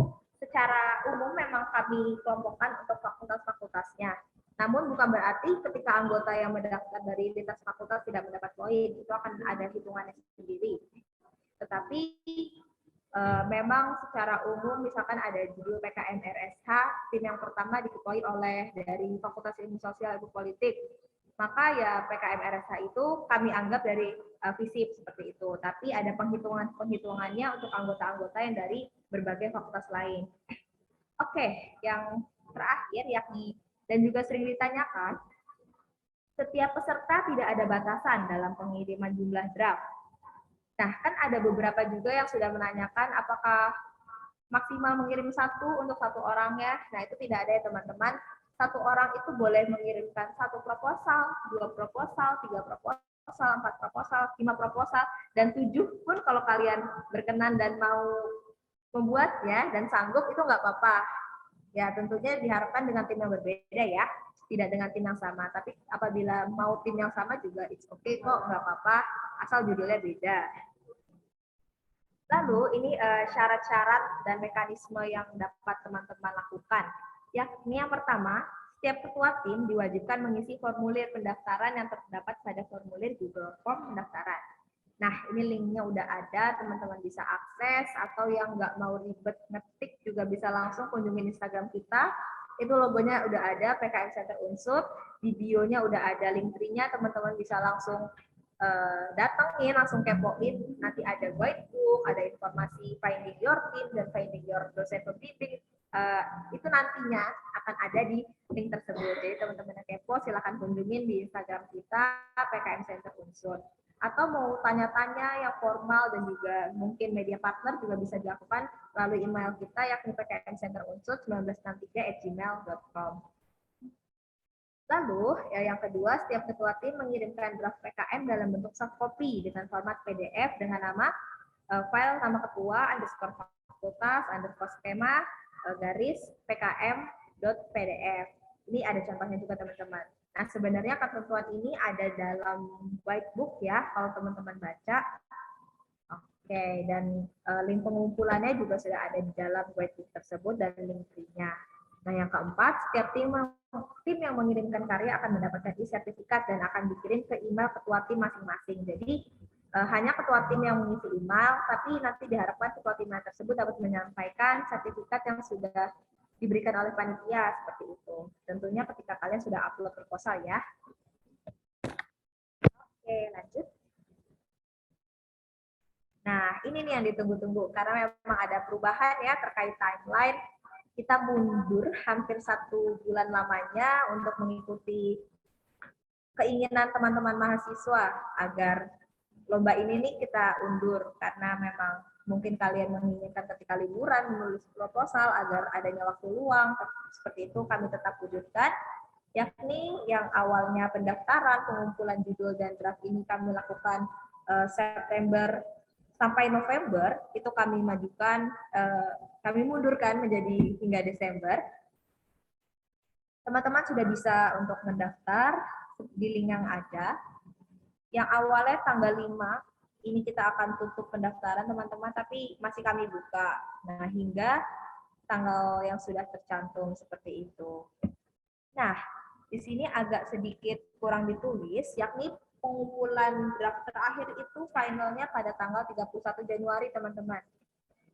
C: secara umum memang kami kelompokkan untuk fakultas-fakultasnya. Namun bukan berarti ketika anggota yang mendaftar dari lintas fakultas tidak mendapat poin, itu akan ada hitungannya sendiri. Tetapi memang secara umum misalkan ada judul PKM RSH, tim yang pertama diketuai oleh dari Fakultas Ilmu Sosial Ilmu Politik, maka ya PKM RSH itu kami anggap dari FISIP seperti itu. Tapi ada penghitungannya untuk anggota-anggota yang dari berbagai fakultas lain. Oke, yang terakhir yakni dan juga sering ditanyakan, setiap peserta tidak ada batasan dalam pengiriman jumlah draft. Nah, kan ada beberapa juga yang sudah menanyakan apakah maksimal mengirim satu untuk satu orang ya. Nah, itu tidak ada ya teman-teman. Satu orang itu boleh mengirimkan 1 proposal, 2 proposal, 3 proposal, 4 proposal, 5 proposal, dan 7 pun kalau kalian berkenan dan mau membuatnya dan sanggup itu nggak apa-apa. Ya, tentunya diharapkan dengan tim yang berbeda ya, tidak dengan tim yang sama. Tapi apabila mau tim yang sama juga it's okay kok, nggak apa-apa, asal judulnya beda. Lalu ini syarat-syarat dan mekanisme yang dapat teman-teman lakukan. Yakni yang pertama, setiap ketua tim diwajibkan mengisi formulir pendaftaran yang terdapat pada formulir Google Form pendaftaran. Nah, ini linknya udah ada, teman-teman bisa akses, atau yang nggak mau ribet ngetik juga bisa langsung kunjungin Instagram kita. Itu logonya udah ada, PKM Center Unsur, di bio-nya udah ada link tree-nya, teman-teman bisa langsung datangin, langsung kepoin, nanti ada guidebook, ada informasi finding your team dan finding your dosen pembimbing, itu nantinya akan ada di link tersebut. Jadi teman-teman yang kepo silahkan kunjungin di Instagram kita PKM Center Unsur. Atau mau tanya-tanya yang formal dan juga mungkin media partner juga bisa dilakukan melalui email kita yakni pkmcenterunsur1963@gmail.com. Lalu, yang kedua, setiap ketua tim mengirimkan draft PKM dalam bentuk soft copy dengan format PDF dengan nama file nama ketua underscore fakultas underscore skema garis pkm.pdf. Ini ada contohnya juga teman-teman. Nah, sebenarnya ketentuan ini ada dalam whitebook ya, kalau teman-teman baca. Oke, dan link pengumpulannya juga sudah ada di dalam whitebook tersebut dan link tree-nya. Nah, yang keempat, setiap tim yang mengirimkan karya akan mendapatkan e-sertifikat dan akan dikirim ke email ketua tim masing-masing. Jadi, hanya ketua tim yang mengisi email, tapi nanti diharapkan ketua tim tersebut dapat menyampaikan sertifikat yang sudah diberikan oleh panitia, seperti itu. Tentunya ketika kalian sudah upload proposal ya. Oke, lanjut. Nah, ini nih yang ditunggu-tunggu, karena memang ada perubahan ya terkait timeline. Kita mundur hampir 1 bulan lamanya untuk mengikuti keinginan teman-teman mahasiswa agar lomba ini nih kita undur karena memang mungkin kalian menginginkan ketika liburan menulis proposal agar adanya waktu luang. Seperti itu kami tetap wujudkan, yakni yang awalnya pendaftaran, pengumpulan judul dan draft ini kami lakukan September sampai November, itu kami majukan, kami mundurkan menjadi hingga Desember. Teman-teman sudah bisa untuk mendaftar di link yang ada. Yang awalnya tanggal 5, ini kita akan tutup pendaftaran teman-teman, tapi masih kami buka. Nah, hingga tanggal yang sudah tercantum seperti itu. Nah, di sini agak sedikit kurang ditulis, yakni pengumpulan draft terakhir itu finalnya pada tanggal 31 Januari, teman-teman.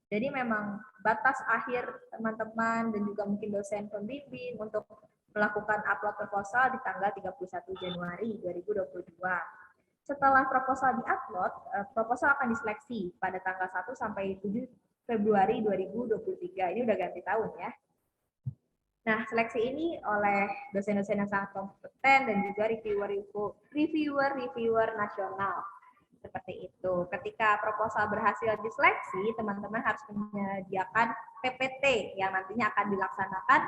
C: Jadi memang batas akhir teman-teman dan juga mungkin dosen pembimbing untuk melakukan upload proposal di tanggal 31 Januari 2022. Setelah proposal di-upload, proposal akan diseleksi pada tanggal 1 sampai 7 Februari 2023. Ini udah ganti tahun ya. Nah, seleksi ini oleh dosen-dosen yang sangat kompeten dan juga reviewer nasional. Seperti itu. Ketika proposal berhasil diseleksi, teman-teman harus menyediakan PPT yang nantinya akan dilaksanakan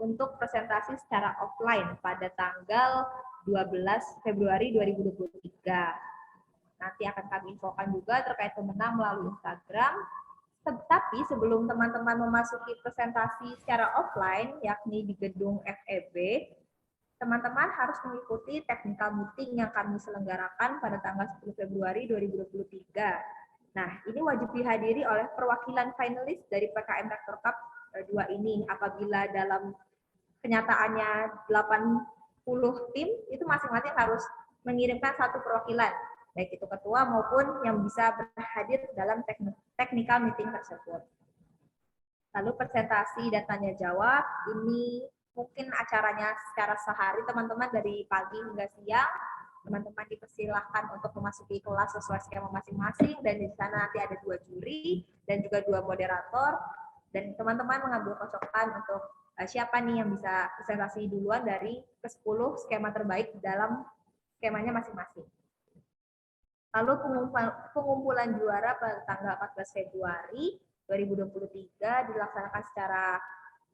C: untuk presentasi secara offline pada tanggal 12 Februari 2023. Nanti akan kami infokan juga terkait pemenang melalui Instagram. Tapi sebelum teman-teman memasuki presentasi secara offline, yakni di gedung FEB, teman-teman harus mengikuti technical meeting yang kami selenggarakan pada tanggal 10 Februari 2023. Nah, ini wajib dihadiri oleh perwakilan finalis dari PKM Rektor Cup 2 ini. Apabila dalam kenyataannya 80 tim, itu masing-masing harus mengirimkan satu perwakilan, baik itu ketua maupun yang bisa berhadir dalam technical meeting tersebut. Lalu presentasi dan tanya jawab, ini mungkin acaranya secara sehari teman-teman dari pagi hingga siang. Teman-teman dipersilahkan untuk memasuki kelas sesuai skema masing-masing, dan di sana nanti ada 2 juri dan juga 2 moderator, dan teman-teman mengambil kocokan untuk siapa nih yang bisa presentasi duluan dari ke-10 skema terbaik dalam skemanya masing-masing. Lalu pengumpulan juara pada tanggal 14 Februari 2023 dilaksanakan secara,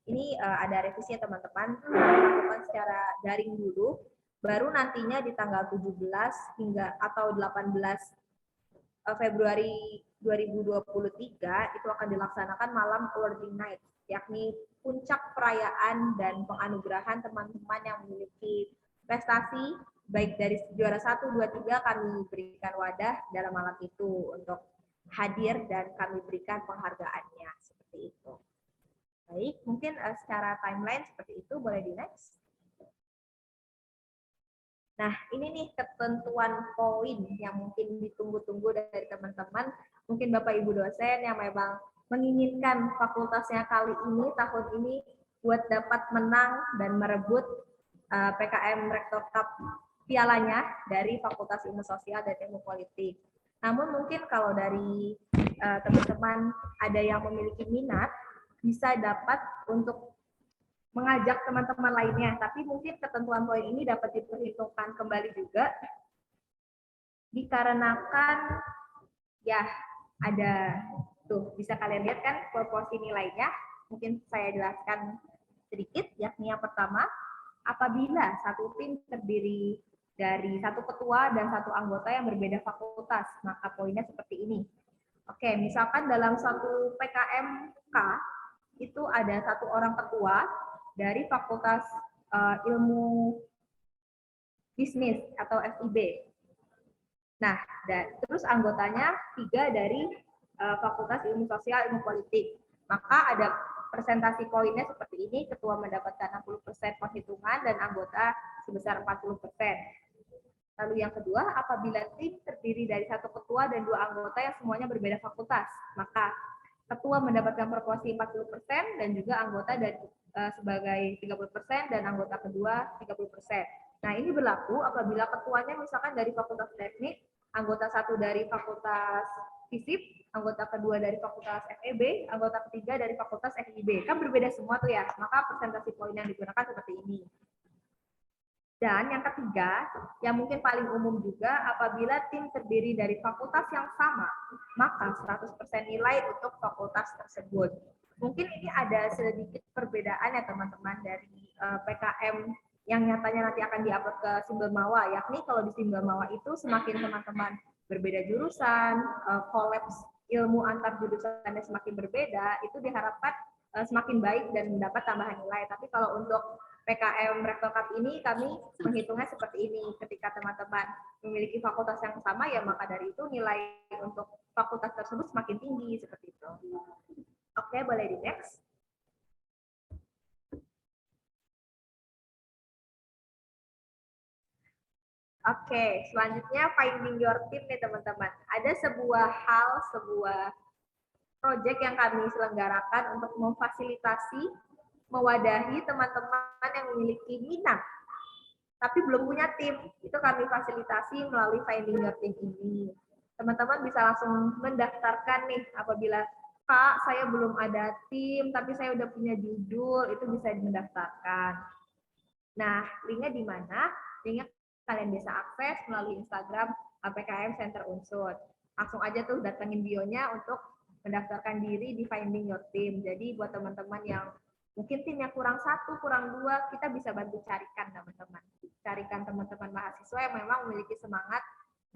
C: ini ada revisi ya teman-teman, dilakukan secara daring dulu, baru nantinya di tanggal 17 hingga atau 18 Februari 2023 itu akan dilaksanakan malam awarding night, yakni puncak perayaan dan penganugerahan teman-teman yang memiliki prestasi baik dari juara 1, 2, 3, kami berikan wadah dalam malam itu untuk hadir dan kami berikan penghargaannya, seperti itu. Baik, mungkin secara timeline seperti itu, boleh di next. Nah, ini nih ketentuan poin yang mungkin ditunggu-tunggu dari teman-teman, mungkin Bapak Ibu dosen yang memang menginginkan fakultasnya kali ini, tahun ini, buat dapat menang dan merebut PKM Rektor Cup pialanya dari Fakultas Ilmu Sosial dan Ilmu Politik. Namun mungkin kalau dari teman-teman ada yang memiliki minat, bisa dapat untuk mengajak teman-teman lainnya. Tapi mungkin ketentuan poin ini dapat diperhitungkan kembali juga, dikarenakan ya ada, tuh bisa kalian lihat kan proporsi nilainya. Mungkin saya jelaskan sedikit, yakni yang pertama, apabila satu tim terdiri dari satu ketua dan satu anggota yang berbeda fakultas, maka poinnya seperti ini. Oke, misalkan dalam satu PKMK itu ada satu orang ketua dari Fakultas Ilmu Bisnis atau FIB. Nah, terus anggotanya 3 dari Fakultas Ilmu Sosial, Ilmu Politik. Maka ada presentasi poinnya seperti ini, ketua mendapatkan 60% penghitungan dan anggota sebesar 40%. Lalu yang kedua, apabila tim terdiri dari satu ketua dan 2 anggota yang semuanya berbeda fakultas, maka ketua mendapatkan proporsi 40% dan juga anggota dan sebagai 30% dan anggota kedua 30%. Nah, ini berlaku apabila ketuanya misalkan dari Fakultas Teknik, anggota 1 dari Fakultas FISIP, anggota kedua dari Fakultas FEB, anggota ketiga dari Fakultas FIB. Kan berbeda semua tuh ya, maka presentasi poin yang digunakan seperti ini. Dan yang ketiga, yang mungkin paling umum juga, apabila tim terdiri dari fakultas yang sama, maka 100% nilai untuk fakultas tersebut. Mungkin ini ada sedikit perbedaan ya teman-teman dari PKM yang nyatanya nanti akan diupload ke Simbelmawa, yakni kalau di Simbelmawa itu semakin teman-teman berbeda jurusan, kolaps ilmu antar jurusannya semakin berbeda, itu diharapkan semakin baik dan mendapat tambahan nilai. Tapi kalau untuk PKM Rektor Cup ini kami menghitungnya seperti ini, ketika teman-teman memiliki fakultas yang sama ya maka dari itu nilai untuk fakultas tersebut semakin tinggi, seperti itu. Oke, boleh di next. Oke, selanjutnya finding your team nih teman-teman. Ada sebuah proyek yang kami selenggarakan untuk memfasilitasi, mewadahi teman-teman yang memiliki minat tapi belum punya tim. Itu kami fasilitasi melalui finding your team ini. Teman-teman bisa langsung mendaftarkan nih, apabila Kak, saya belum ada tim tapi saya udah punya judul, itu bisa mendaftarkan. Nah, linknya di mana? Linknya kalian bisa akses melalui Instagram PKM Center Unsur. Langsung aja tuh datengin bionya untuk mendaftarkan diri di finding your team. Jadi buat teman-teman yang mungkin timnya kurang 1, kurang 2, kita bisa bantu carikan teman-teman. Carikan teman-teman mahasiswa yang memang memiliki semangat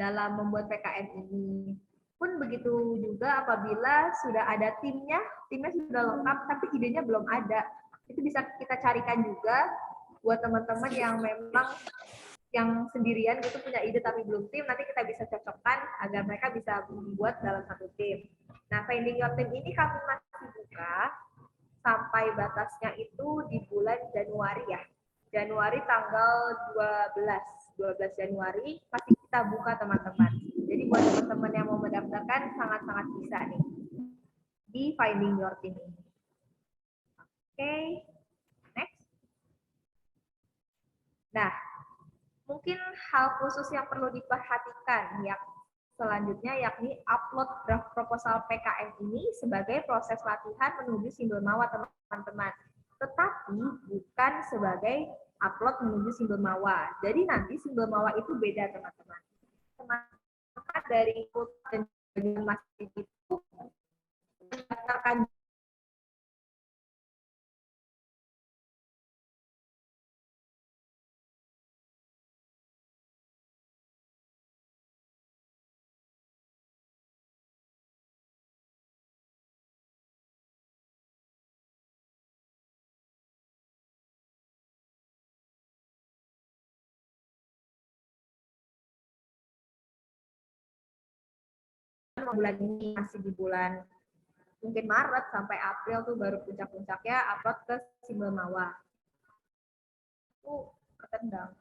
C: dalam membuat PKM ini. Pun begitu juga apabila sudah ada timnya sudah lengkap, tapi idenya belum ada. Itu bisa kita carikan juga buat teman-teman yang memang yang sendirian gitu punya ide tapi belum tim, nanti kita bisa cocokkan agar mereka bisa membuat dalam satu tim. Nah, finding your team ini kami masih buka sampai batasnya itu di bulan Januari ya. Januari tanggal 12 Januari masih kita buka teman-teman. Jadi buat teman-teman yang mau mendaftarkan sangat-sangat bisa nih di Finding Your Team ini. Oke, next. Nah, mungkin hal khusus yang perlu diperhatikan yang selanjutnya yakni upload draft proposal PKM ini sebagai proses latihan menuju simbol mawa teman-teman. Tetapi bukan sebagai upload menuju simbol mawa. Jadi nanti simbol mawa itu beda teman-teman. Teman-teman dari kota dan bagian masjid itu berdasarkan bulan ini masih di bulan mungkin Maret sampai April tuh baru puncak-puncaknya upload ke simbol mawa. Ketendang.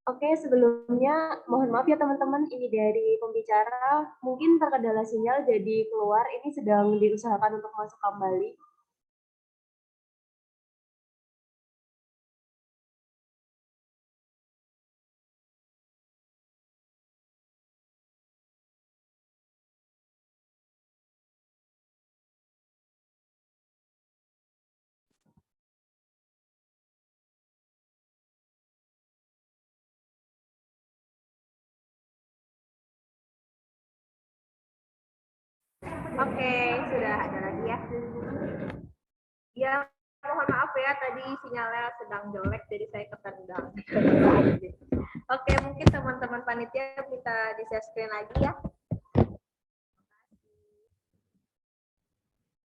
E: Oke, sebelumnya mohon maaf ya teman-teman, ini dari pembicara mungkin terkendala sinyal jadi keluar, ini sedang diusahakan untuk masuk kembali.
C: Oke, sudah ada lagi ya. Ya, mohon maaf ya tadi sinyalnya sedang jelek jadi saya ketendang. Oke, mungkin teman-teman panitia minta di-share screen lagi ya.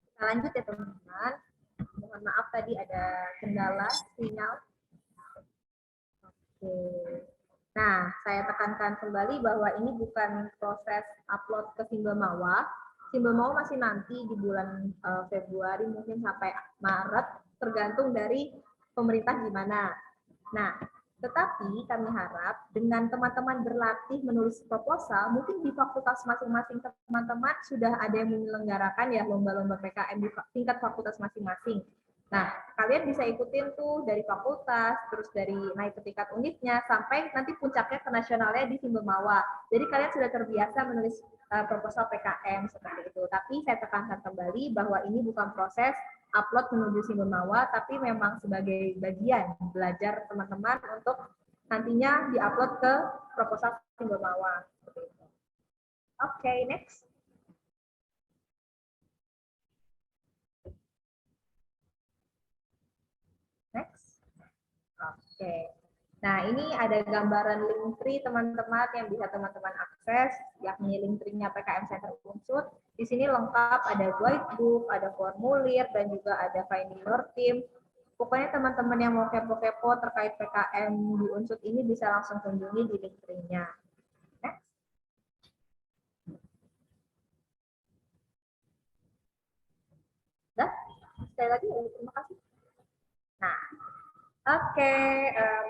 C: Kita lanjut ya teman-teman. Mohon maaf tadi ada kendala sinyal. Oke. Nah, saya tekankan kembali bahwa ini bukan proses upload ke simbol mawa. Simbol mawa masih nanti di bulan Februari mungkin sampai Maret, tergantung dari pemerintah gimana. Nah, tetapi kami harap dengan teman-teman berlatih menulis proposal, mungkin di fakultas masing-masing teman-teman sudah ada yang menyelenggarakan ya lomba-lomba PKM di tingkat fakultas masing-masing. Nah, kalian bisa ikutin tuh dari fakultas, terus dari naik ke tingkat unitnya, sampai nanti puncaknya ke nasionalnya di simbol mawa. Jadi kalian sudah terbiasa menulis proposal PKM seperti itu. Tapi saya tekankan kembali bahwa ini bukan proses upload menuju simbol mawa, tapi memang sebagai bagian belajar teman-teman untuk nantinya diupload ke proposal simbol mawa. Oke, next. Next. Oke. Nah, ini ada gambaran link tree teman-teman yang bisa teman-teman akses, yakni link tree-nya PKM Center Unsut. Di sini lengkap ada guidebook, ada formulir, dan juga ada finding your team. Pokoknya teman-teman yang mau kepo-kepo terkait PKM di Unsut ini bisa langsung kunjungi di link tree-nya. Next. Dah, sekali lagi terima kasih. Nah, Oke,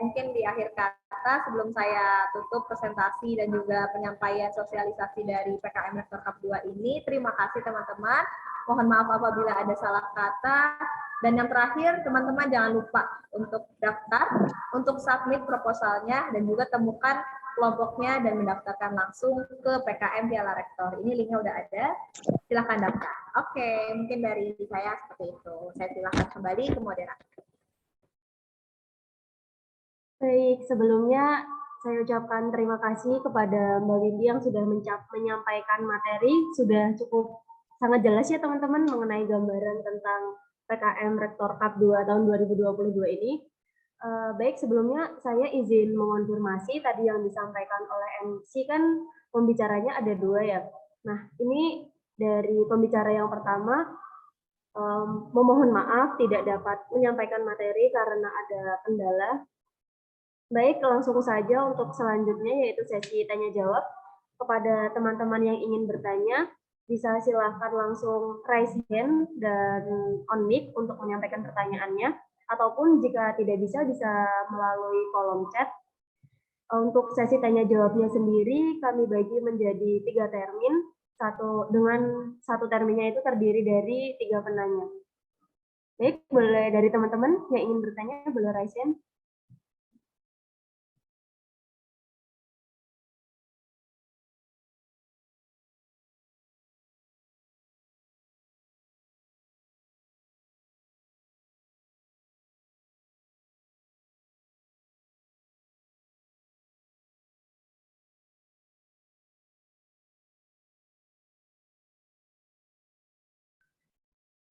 C: mungkin di akhir kata sebelum saya tutup presentasi dan juga penyampaian sosialisasi dari PKM Rektor Cup 2 ini, terima kasih teman-teman. Mohon maaf apabila ada salah kata. Dan yang terakhir, teman-teman jangan lupa untuk daftar, untuk submit proposalnya, dan juga temukan kelompoknya dan mendaftarkan langsung ke PKM Piala Rektor. Ini linknya udah ada, silahkan daftar. Oke, mungkin dari saya seperti itu. Saya silahkan kembali ke moderator.
E: Baik, sebelumnya saya ucapkan terima kasih kepada Mbak Windy yang sudah menyampaikan materi, sudah cukup sangat jelas ya teman-teman mengenai gambaran tentang PKM Rektor Cup 2 tahun 2022 ini. Baik, sebelumnya saya izin mengonfirmasi tadi yang disampaikan oleh MC kan pembicaranya ada dua ya. Nah, ini dari pembicara yang pertama, memohon maaf tidak dapat menyampaikan materi karena ada kendala. Baik, langsung saja untuk selanjutnya yaitu sesi tanya jawab. Kepada teman-teman yang ingin bertanya, bisa silakan langsung raise hand dan on mic untuk menyampaikan pertanyaannya. Ataupun jika tidak bisa melalui kolom chat. Untuk sesi tanya jawabnya sendiri, kami bagi menjadi 3 termin. Satu terminnya itu terdiri dari 3 penanya. Baik, boleh dari teman-teman yang ingin bertanya, boleh raise hand.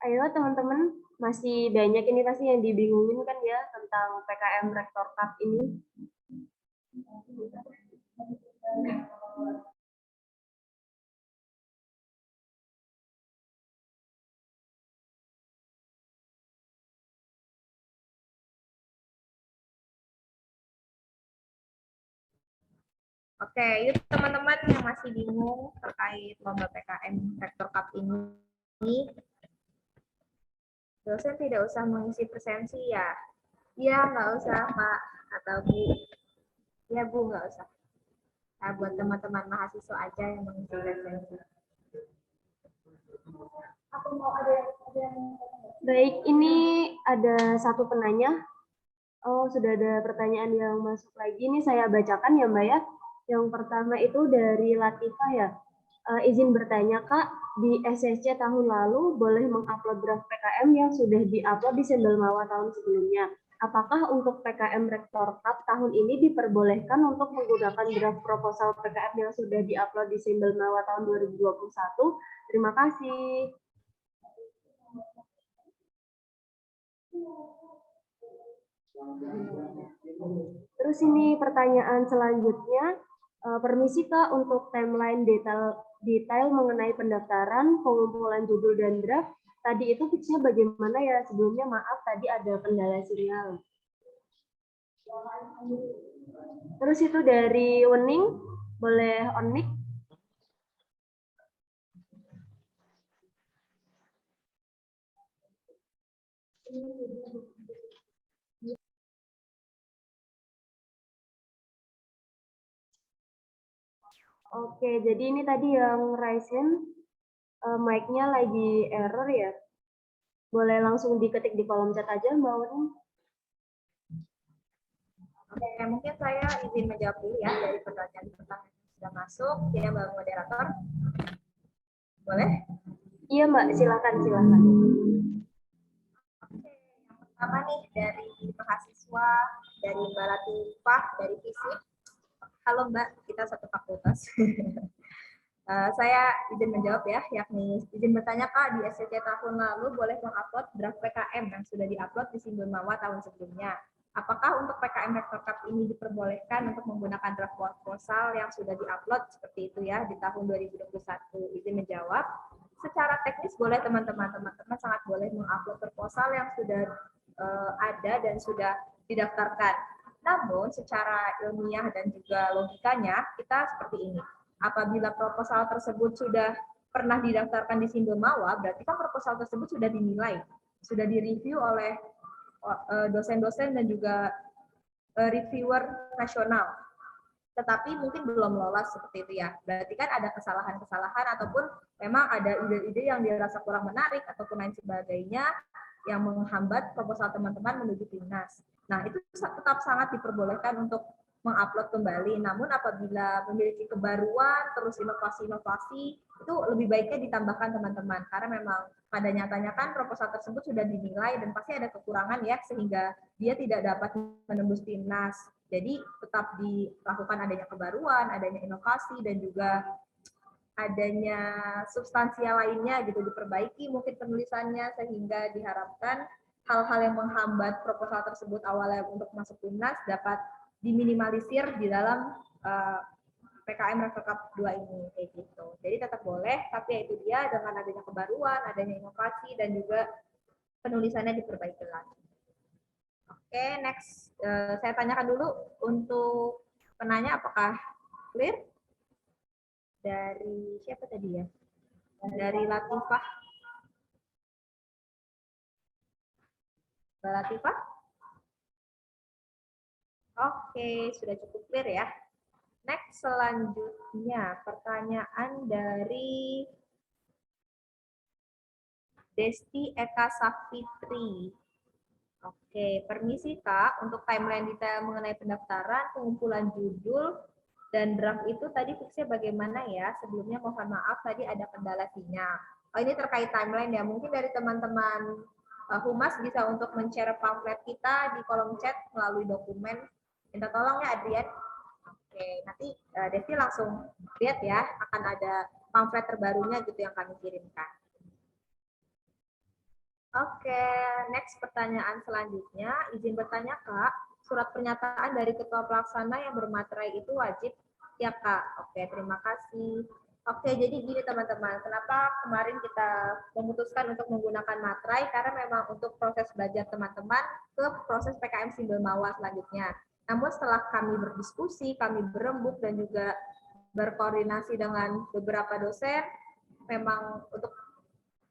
E: Ayo teman-teman, masih banyak ini pasti yang dibingungin kan ya tentang PKM Rektor Cup ini.
C: Oke, yuk teman-teman yang masih bingung terkait lomba PKM Rektor Cup ini, dosen tidak usah mengisi presensi ya? Iya, nggak usah Pak atau Bu. Ya Bu, nggak usah. Nah, buat teman-teman mahasiswa aja yang mengisi presensi.
E: Baik, ini ada satu penanya. Oh, sudah ada pertanyaan yang masuk lagi. Ini saya bacakan ya Mbak ya. Yang pertama itu dari Latifah ya. Izin bertanya Kak, di SSC tahun lalu boleh mengupload draft PKM yang sudah diupload di Sendelmawa tahun sebelumnya. Apakah untuk PKM Rektor Cup tahun ini diperbolehkan untuk menggunakan draft proposal PKM yang sudah diupload di Sendelmawa tahun 2021? Terima kasih. Terus ini pertanyaan selanjutnya, permisi Kak untuk timeline detail mengenai pendaftaran, pengumpulan judul dan draft. Tadi itu fixnya bagaimana ya? Sebelumnya maaf tadi ada kendala sinyal. Terus itu dari Wening, boleh on mic? Oke, jadi ini tadi yang raise hand, mic-nya lagi error ya. Boleh langsung diketik di kolom chat aja, Mbak Wening.
C: Oke, mungkin saya izin menjawab dulu ya dari pertanyaan-pertanyaan yang sudah masuk. Ya, Mbak Moderator. Boleh?
E: Iya, Mbak. Silakan.
C: Oke, yang pertama nih dari mahasiswa, dari Mbak Latifah, dari FISIP. Halo Mbak, kita satu fakultas. Saya izin menjawab ya, yakni izin bertanya Kak, di SCC tahun lalu boleh mengupload draft PKM yang sudah diupload di Sendelmawa tahun sebelumnya. Apakah untuk PKM Rektor Cup ini diperbolehkan untuk menggunakan draft proposal yang sudah diupload seperti itu ya di tahun 2021? Izin menjawab. Secara teknis boleh teman-teman sangat boleh mengupload proposal yang sudah ada dan sudah didaftarkan. Namun secara ilmiah dan juga logikanya kita seperti ini. Apabila proposal tersebut sudah pernah didaftarkan di Sendelmawa, berarti kan proposal tersebut sudah dinilai, sudah direview oleh dosen-dosen dan juga reviewer nasional. Tetapi mungkin belum lolos seperti itu ya. Berarti kan ada kesalahan-kesalahan ataupun memang ada ide-ide yang dirasa kurang menarik ataupun lain sebagainya yang menghambat proposal teman-teman menuju timnas. Nah, itu tetap sangat diperbolehkan untuk mengupload kembali. Namun apabila memiliki kebaruan, terus inovasi-inovasi, itu lebih baiknya ditambahkan teman-teman. Karena memang pada nyatanya kan proposal tersebut sudah dinilai dan pasti ada kekurangan ya, sehingga dia tidak dapat menembus timnas. Jadi tetap dilakukan adanya kebaruan, adanya inovasi, dan juga adanya substansial lainnya gitu, diperbaiki mungkin penulisannya, sehingga diharapkan hal-hal yang menghambat proposal tersebut awalnya untuk masuk timnas dapat diminimalisir di dalam PKM Rector Cup 2 ini kayak gitu. Jadi tetap boleh, tapi ya itu dia dengan adanya kebaruan, adanya inovasi, dan juga penulisannya diperbaiki lagi. Oke, next. Saya tanyakan dulu untuk penanya apakah clear? Dari siapa tadi ya? Dari Latifah. Mbak Latifah? Oke, sudah cukup clear ya. Next, selanjutnya pertanyaan dari Desti Eka Safitri. Oke, permisi Kak, untuk timeline detail mengenai pendaftaran, pengumpulan judul, dan draft itu tadi fixnya bagaimana ya? Sebelumnya mohon maaf tadi ada kendala sinyal. Oh, ini terkait timeline ya, mungkin dari teman-teman Humas bisa untuk men-share pamflet kita di kolom chat melalui dokumen. Minta tolong ya Adrian. Oke, nanti Desti langsung lihat ya, akan ada pamflet terbarunya gitu yang kami kirimkan. Oke, next pertanyaan selanjutnya. Izin bertanya Kak, surat pernyataan dari ketua pelaksana yang bermaterai itu wajib ya Kak? Oke, terima kasih. Oke, jadi gini teman-teman, kenapa kemarin kita memutuskan untuk menggunakan materai? Karena memang untuk proses belajar teman-teman ke proses PKM Simbol Mawar selanjutnya. Namun setelah kami berdiskusi, kami berembuk dan juga berkoordinasi dengan beberapa dosen, memang untuk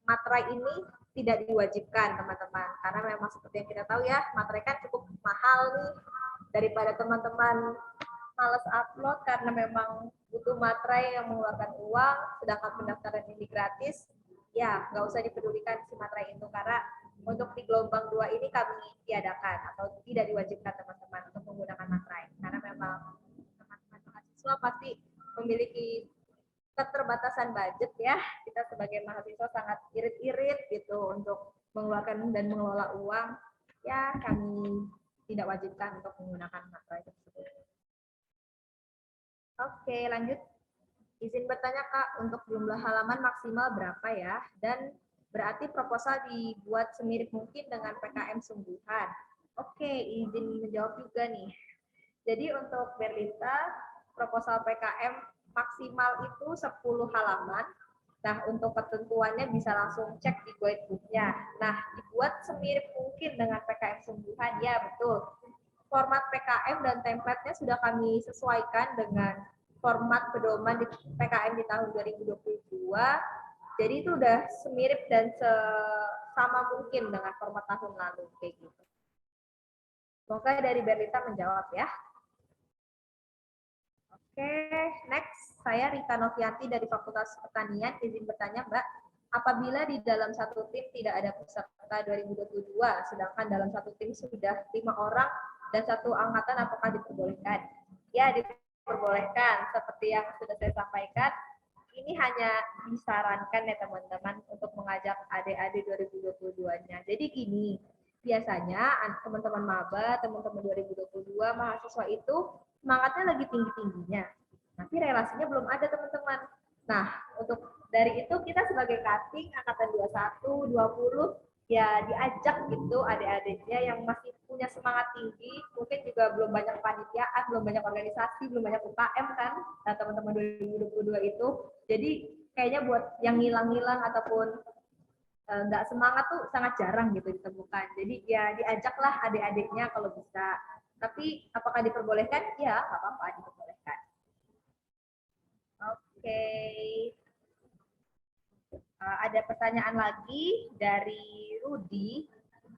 C: materai ini tidak diwajibkan teman-teman, karena memang seperti yang kita tahu ya, materai kan cukup mahal nih, daripada teman-teman males upload karena memang butuh materai yang mengeluarkan uang, sedangkan pendaftaran ini gratis, ya nggak usah dipedulikan si materai itu, karena untuk di gelombang 2 ini kami tiadakan atau tidak diwajibkan teman-teman untuk menggunakan materai, karena memang teman-teman mahasiswa pasti memiliki keterbatasan budget ya, kita sebagai mahasiswa sangat irit-irit gitu untuk mengeluarkan dan mengelola uang, ya kami tidak wajibkan untuk menggunakan materai tersebut. Oke, lanjut. Izin bertanya Kak, untuk jumlah halaman maksimal berapa ya? Dan berarti proposal dibuat semirip mungkin dengan PKM sungguhan. Oke, izin menjawab juga nih. Jadi untuk Berlita, proposal PKM maksimal itu 10 halaman. Nah, untuk ketentuannya bisa langsung cek di guidebook-nya. Nah, dibuat semirip mungkin dengan PKM sungguhan, ya betul. Format PKM dan template-nya sudah kami sesuaikan dengan format pedoman di PKM di tahun 2022. Jadi itu udah semirip dan sama mungkin dengan format tahun lalu kayak gitu. Semoga dari Berlita menjawab ya. Oke, next. Saya Rika Novianti dari Fakultas Pertanian. Izin bertanya, Mbak, apabila di dalam satu tim tidak ada peserta 2022, sedangkan dalam satu tim sudah 5 orang dan satu angkatan, apakah diperbolehkan? Ya, diperbolehkan. Seperti yang sudah saya sampaikan, ini hanya disarankan ya teman-teman untuk mengajak adik-adik 2022-nya. Jadi gini, biasanya teman-teman maba, teman-teman 2022, mahasiswa itu semangatnya lagi tinggi-tingginya, tapi relasinya belum ada teman-teman. Nah, untuk dari itu kita sebagai cutting angkatan 21, 20 ya diajak gitu adik-adiknya yang masih punya semangat tinggi, mungkin juga belum banyak panitiaan, belum banyak organisasi, belum banyak UKM kan, nah teman-teman 2022 itu. Jadi kayaknya buat yang ngilang-ngilang ataupun nggak semangat tuh sangat jarang gitu ditemukan. Jadi ya diajaklah adik-adiknya kalau bisa. Tapi apakah diperbolehkan? Ya, nggak apa-apa diperbolehkan. Oke. Ada pertanyaan lagi dari Rudi.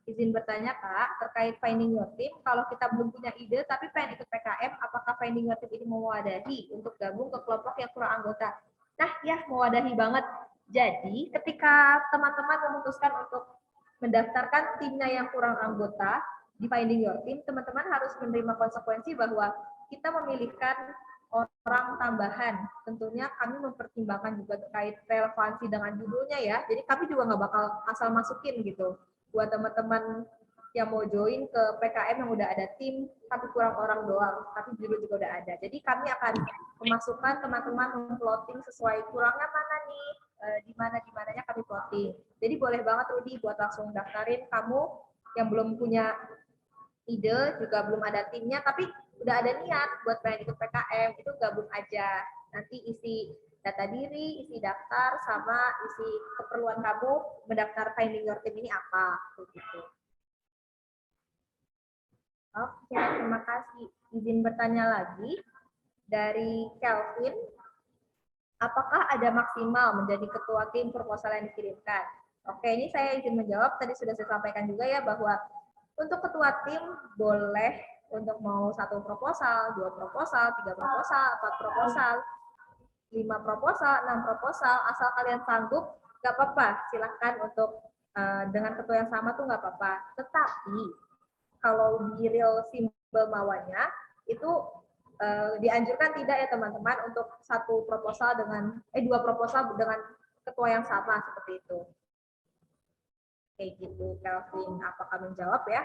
C: izin bertanya Kak, terkait finding your team, kalau kita belum punya ide tapi pengen ikut PKM, apakah finding your team ini mewadahi untuk gabung ke kelompok yang kurang anggota? Nah ya, mewadahi banget. Jadi ketika teman-teman memutuskan untuk mendaftarkan timnya yang kurang anggota di finding your team, teman-teman harus menerima konsekuensi bahwa kita memilihkan orang tambahan. Tentunya kami mempertimbangkan juga terkait relevansi dengan judulnya ya. Jadi kami juga nggak bakal asal masukin gitu. Buat teman-teman yang mau join ke PKM yang udah ada tim, tapi kurang orang doang, tapi judul juga udah ada. Jadi kami akan memasukkan teman-teman memplotting sesuai kurangnya mana nih, di mananya kami plotting. Jadi boleh banget Rudi buat langsung daftarin. Kamu yang belum punya ide, juga belum ada timnya, tapi udah ada niat buat pengen ikut PKM, itu gabung aja. Nanti isi data diri, isi daftar, sama isi keperluan kamu mendaftar finding your team ini apa. Begitu. Oke, terima kasih. Izin bertanya lagi dari Kelvin, apakah ada maksimal menjadi ketua tim proposal yang dikirimkan? Oke, ini saya izin menjawab. Tadi sudah saya sampaikan juga ya bahwa untuk ketua tim boleh untuk mau 1 proposal, 2 proposal, 3 proposal, 4 proposal, 5 proposal, 6 proposal, asal kalian sanggup, nggak apa-apa. Silahkan untuk dengan ketua yang sama tuh nggak apa-apa. Tetapi kalau di real simbol mawanya itu dianjurkan tidak ya teman-teman untuk 1 proposal dengan 2 proposal dengan ketua yang sama seperti itu. Kayak gitu, Kelvin. Apakah menjawab ya?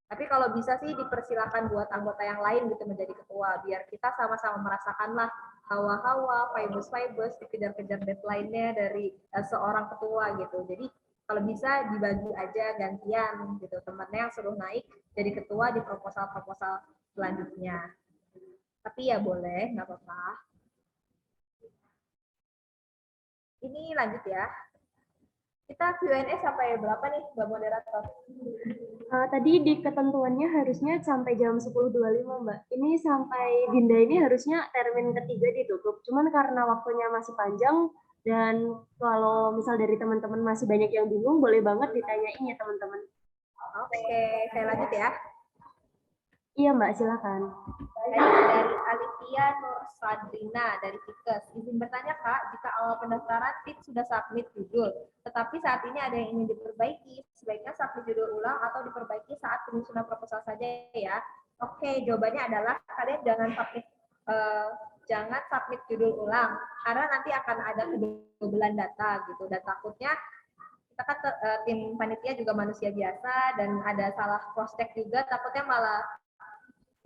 C: Tapi kalau bisa sih dipersilakan buat anggota yang lain gitu menjadi ketua, biar kita sama-sama merasakanlah hawa-hawa, vibes-vibes, dikejar-kejar deadline-nya dari seorang ketua gitu. Jadi kalau bisa dibagi aja gantian gitu, temennya yang suruh naik jadi ketua di proposal-proposal selanjutnya. Tapi ya boleh, nggak apa-apa. Ini lanjut ya. Kita Q&A sampai berapa nih, Mbak Moderator?
E: Tadi di ketentuannya harusnya sampai jam 10.25, Mbak. Ini sampai Dinda ini harusnya termin ketiga ditutup. Cuman karena waktunya masih panjang, dan kalau misal dari teman-teman masih banyak yang bingung, boleh banget ditanyain ya teman-teman.
C: Oke, saya lanjut ya.
E: Iya Mbak, silakan.
C: Dari Alivia Nur Sadrina dari Fikes. Izin bertanya Kak, jika awal pendaftaran tim sudah submit judul, tetapi saat ini ada yang ingin diperbaiki, sebaiknya submit judul ulang atau diperbaiki saat penyusunan proposal saja ya? Oke, jawabannya adalah kalian jangan submit judul ulang, karena nanti akan ada kedobelan data gitu, dan takutnya kita kan tim panitia juga manusia biasa dan ada salah cross check juga, takutnya malah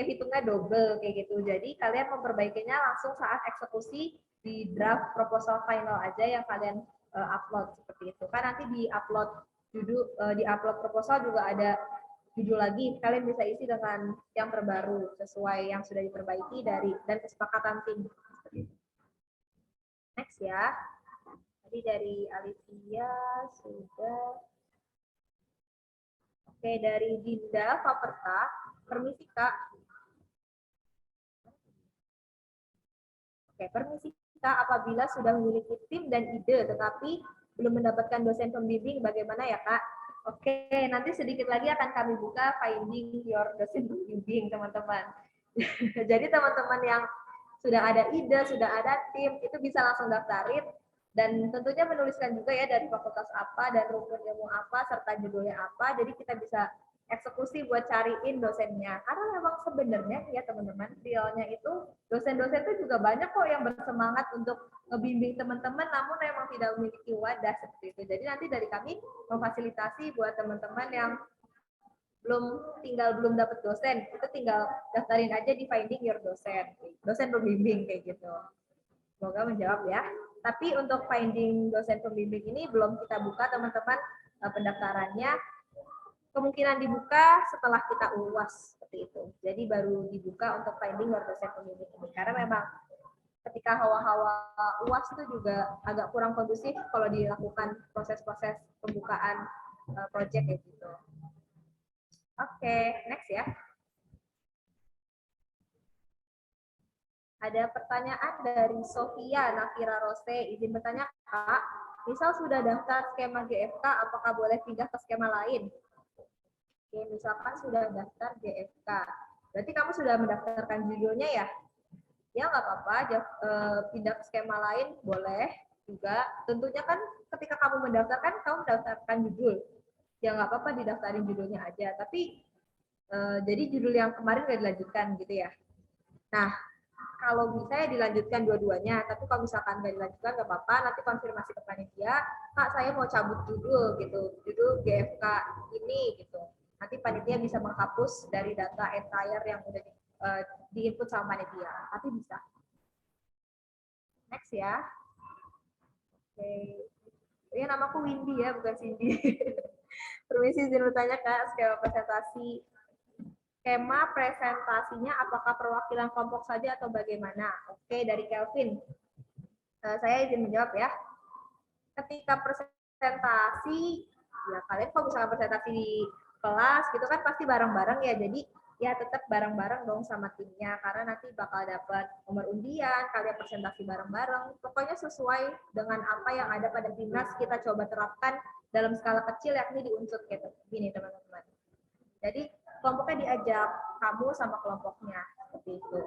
C: hitungnya double kayak gitu. Jadi kalian memperbaikinya langsung saat eksekusi di draft proposal final aja yang kalian upload seperti itu. Kan nanti di upload judul, di upload proposal juga ada judul lagi. Kalian bisa isi dengan yang terbaru sesuai yang sudah diperbaiki dan kesepakatan tim. Next ya. Tadi dari Alivia sudah. Oke, dari Dinda Faperta. Permisi Kak. Oke, permisi Kak, apabila sudah memiliki tim dan ide tetapi belum mendapatkan dosen pembimbing, bagaimana ya Kak? Oke, nanti sedikit lagi akan kami buka finding your dosen pembimbing, teman-teman. Jadi teman-teman yang sudah ada ide, sudah ada tim, itu bisa langsung daftarin. Dan tentunya menuliskan juga ya dari fakultas apa dan rukun ilmu apa, serta judulnya apa. Jadi kita bisa eksekusi buat cariin dosennya. Karena memang sebenarnya ya teman-teman, realnya itu dosen-dosen itu juga banyak kok yang bersemangat untuk ngebimbing teman-teman, namun memang tidak memiliki wadah seperti itu. Jadi nanti dari kami memfasilitasi buat teman-teman yang belum dapat dosen, itu tinggal daftarin aja di finding your dosen pembimbing kayak gitu. Semoga menjawab ya. Tapi untuk finding dosen pembimbing ini belum kita buka teman-teman pendaftarannya. Kemungkinan dibuka setelah kita UAS seperti itu. Jadi baru dibuka untuk finding your dosen pembimbing ini. Karena memang ketika hawa-hawa UAS itu juga agak kurang kondusif kalau dilakukan proses-proses pembukaan project kayak gitu. Oke, next ya. Ada pertanyaan dari Sofia Nafira Rose. Izin bertanya Kak, Misal sudah daftar skema GFK, apakah boleh pindah ke skema lain? Oke, misalkan sudah daftar GFK. Berarti kamu sudah mendaftarkan judulnya ya? Ya nggak apa-apa, pindah ke skema lain boleh juga. Tentunya kan ketika kamu mendaftarkan, kamu mendaftarkan judul. Ya nggak apa-apa didaftarin judulnya aja. Tapi jadi judul yang kemarin nggak dilanjutkan gitu ya. Nah, kalau bisa ya dilanjutkan dua-duanya, tapi kalau misalkan nggak dilanjutkan nggak apa-apa, nanti konfirmasi ke panitia, Kak saya mau cabut judul gitu, judul GFK ini gitu. Nanti panitia bisa menghapus dari data entire yang udah di-input sama panitia, tapi bisa. Next ya. Oke. Ini namaku Windy ya, bukan Cindy. Permisi izin bertanya Kak, skema presentasi. Skema presentasinya apakah perwakilan kelompok saja atau bagaimana? Oke, dari Kelvin. Saya izin menjawab ya. Ketika presentasi, ya kalian kalau misalnya presentasi di kelas gitu kan pasti bareng-bareng ya. Jadi ya tetap bareng-bareng dong sama timnya karena nanti bakal dapat nomor undian, kalian presentasi bareng-bareng. Pokoknya sesuai dengan apa yang ada pada Timnas kita coba terapkan dalam skala kecil yakni di unsur gitu. Gini teman-teman. Jadi kelompoknya diajak kamu sama kelompoknya seperti itu.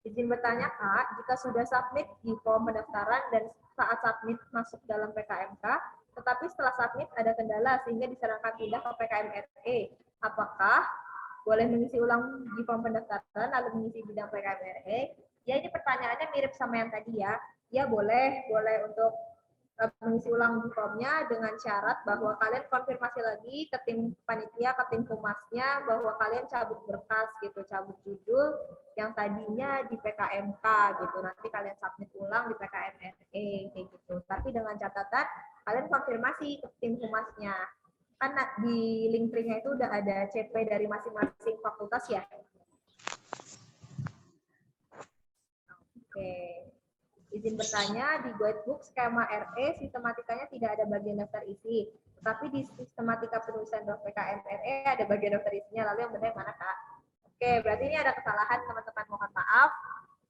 C: Izin bertanya Kak, jika sudah submit di form pendaftaran dan saat submit masuk dalam PKMK, tetapi setelah submit ada kendala sehingga disarankan pindah ke PKM RE, apakah boleh mengisi ulang di form pendaftaran lalu mengisi bidang PKM RE? Ya ini pertanyaannya mirip sama yang tadi ya. Ya boleh untuk mengisi ulang di formnya dengan syarat bahwa kalian konfirmasi lagi ke tim panitia, ke tim humasnya bahwa kalian cabut berkas gitu, cabut judul yang tadinya di PKMK gitu. Nanti kalian submit ulang di PKM RE kayak gitu. Tapi dengan catatan kalian konfirmasi ke tim humasnya. Kan di link tree-nya itu udah ada CP dari masing-masing fakultas ya. Oke. Izin bertanya, di guidebook skema RE sistematikanya tidak ada bagian daftar isi. Tetapi di sistematika penulisan PKM RE ada bagian daftar isinya. Lalu yang benar yang mana Kak? Oke, berarti ini ada kesalahan teman-teman, mohon maaf.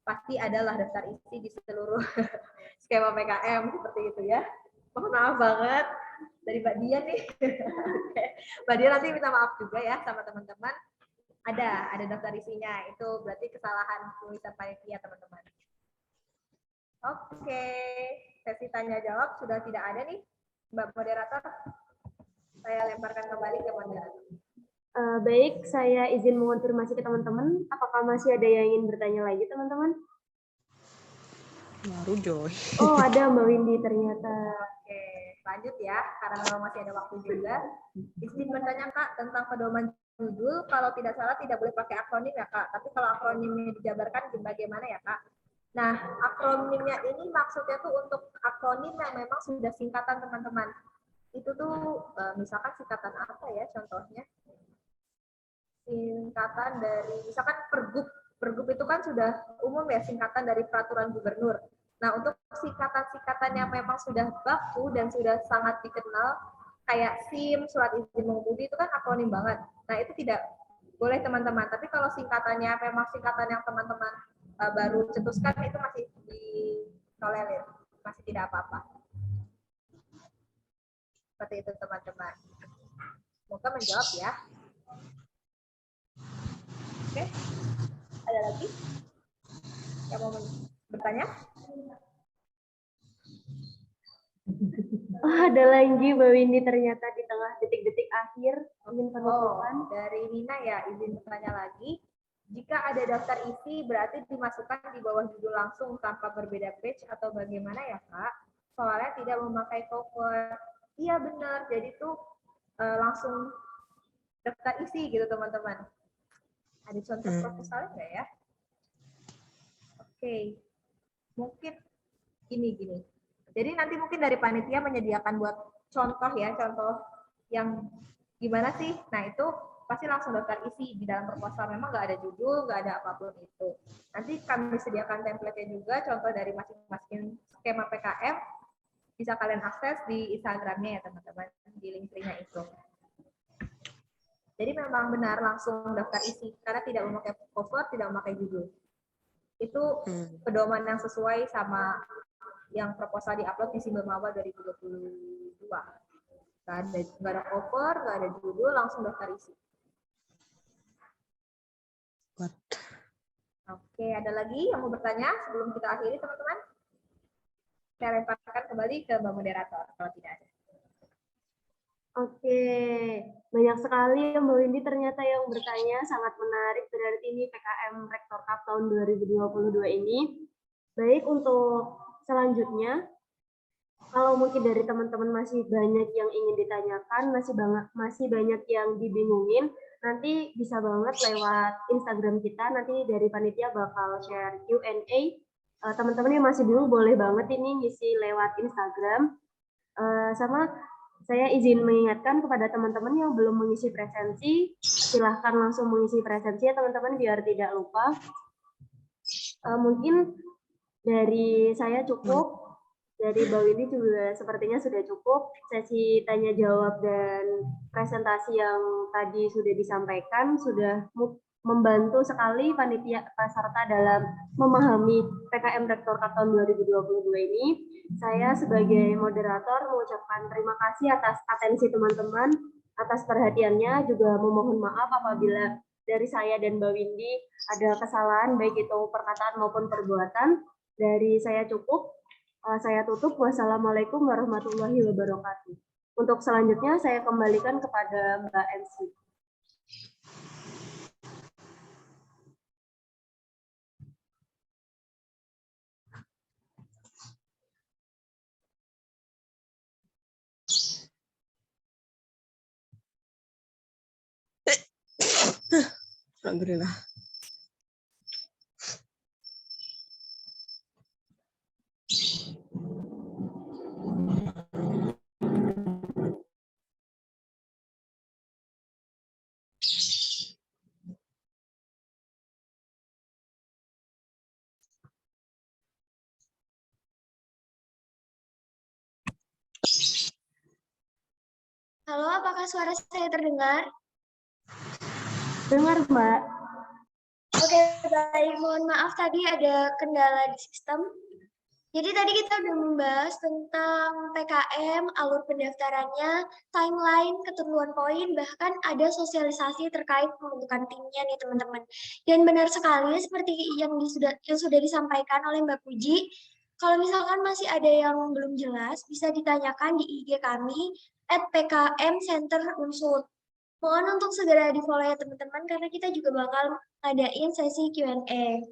C: Pasti adalah daftar isi di seluruh skema PKM seperti itu ya. Mohon maaf banget dari Mbak Dian nih. Mbak Dian nanti minta maaf juga ya sama teman-teman. Ada daftar isinya. Itu berarti kesalahan tulisan panitia teman-teman. Oke, sesi tanya jawab sudah tidak ada nih, Mbak Moderator. Saya lemparkan kembali ke moderator.
E: Baik, saya izin mengonfirmasi ke teman-teman. Apakah masih ada yang ingin bertanya lagi, teman-teman?
F: Baru Joy.
E: Oh, ada Mbak Windy ternyata.
C: Oke, lanjut ya, karena memang masih ada waktu juga. Izin bertanya Kak tentang pedoman judul. Kalau tidak salah tidak boleh pakai akronim ya Kak. Tapi kalau akronimnya dijabarkan bagaimana ya Kak? Nah, akronimnya ini maksudnya tuh untuk akronim yang memang sudah singkatan teman-teman. Itu tuh misalkan singkatan apa ya contohnya? Singkatan dari misalkan pergub. Pergub itu kan sudah umum ya singkatan dari peraturan gubernur. Nah, untuk singkatan-singkatan yang memang sudah baku dan sudah sangat dikenal kayak SIM, surat izin mengemudi itu kan akronim banget. Nah, itu tidak boleh teman-teman. Tapi kalau singkatannya memang singkatan yang teman-teman baru cetuskan itu masih ditolerir, masih tidak apa-apa. Seperti itu teman-teman. Semoga menjawab ya. Oke, ada lagi yang mau bertanya?
E: Oh, ada lagi Mbak Windy ternyata di tengah detik-detik akhir ingin penutupan.
C: Dari Nina ya, izin bertanya lagi. Jika ada daftar isi, berarti dimasukkan di bawah judul langsung tanpa berbeda page atau bagaimana ya Kak? Soalnya tidak memakai cover. Iya benar, jadi tuh langsung daftar isi gitu teman-teman. Ada contoh proposalnya nggak ya? Oke, mungkin gini. Jadi nanti mungkin dari panitia menyediakan buat contoh ya, contoh yang gimana sih? Nah itu pasti langsung daftar isi di dalam proposal. Memang nggak ada judul, nggak ada apapun itu. Nanti kami sediakan template-nya juga, contoh dari masing-masing skema PKM. Bisa kalian akses di Instagramnya ya teman-teman, di link tree-nya itu. Jadi memang benar langsung daftar isi, karena tidak memakai cover, tidak memakai judul. Itu pedoman yang sesuai sama yang proposal diupload di Simbol Mawa 2022. Nggak ada cover, nggak ada judul, langsung daftar isi. Oke, ada lagi yang mau bertanya sebelum kita akhiri, teman-teman? Saya lemparkan kembali ke Mbak Moderator, kalau tidak ada.
E: Oke, banyak sekali Mbak Windy ternyata yang bertanya, sangat menarik. Berarti ini PKM Rektor Cup tahun 2022 ini. Baik, untuk selanjutnya, kalau mungkin dari teman-teman masih banyak yang ingin ditanyakan, masih banyak yang dibingungin, nanti bisa banget lewat Instagram kita, nanti dari panitia bakal share Q&A. Teman-teman yang masih bingung boleh banget ini ngisi lewat Instagram. Sama saya izin mengingatkan kepada teman-teman yang belum mengisi presensi, silahkan langsung mengisi presensi ya teman-teman biar tidak lupa. Mungkin dari saya cukup. Dari Mbak Windy juga sepertinya sudah cukup. Sesi tanya jawab dan presentasi yang tadi sudah disampaikan sudah membantu sekali panitia peserta dalam memahami PKM Rektor Cup tahun 2022 ini. Saya sebagai moderator mengucapkan terima kasih atas atensi teman-teman, atas perhatiannya, juga memohon maaf apabila dari saya dan Mbak Windy ada kesalahan baik itu perkataan maupun perbuatan. Dari saya cukup. Saya tutup. Wassalamualaikum warahmatullahi wabarakatuh. Untuk selanjutnya saya kembalikan kepada Mbak MC.
F: Alhamdulillah.
A: Halo, apakah suara saya terdengar?
E: Dengar, Mbak.
A: Oke, baik. Mohon maaf tadi ada kendala di sistem. Jadi tadi kita udah membahas tentang PKM, alur pendaftarannya, timeline, ketentuan poin, bahkan ada sosialisasi terkait pembentukan timnya nih teman-teman. Dan benar sekali seperti yang sudah disampaikan oleh Mbak Puji, kalau misalkan masih ada yang belum jelas, bisa ditanyakan di IG kami @pkm-center-unsur. Mohon untuk segera di-follow ya teman-teman, karena kita juga bakal ngadain sesi Q&A.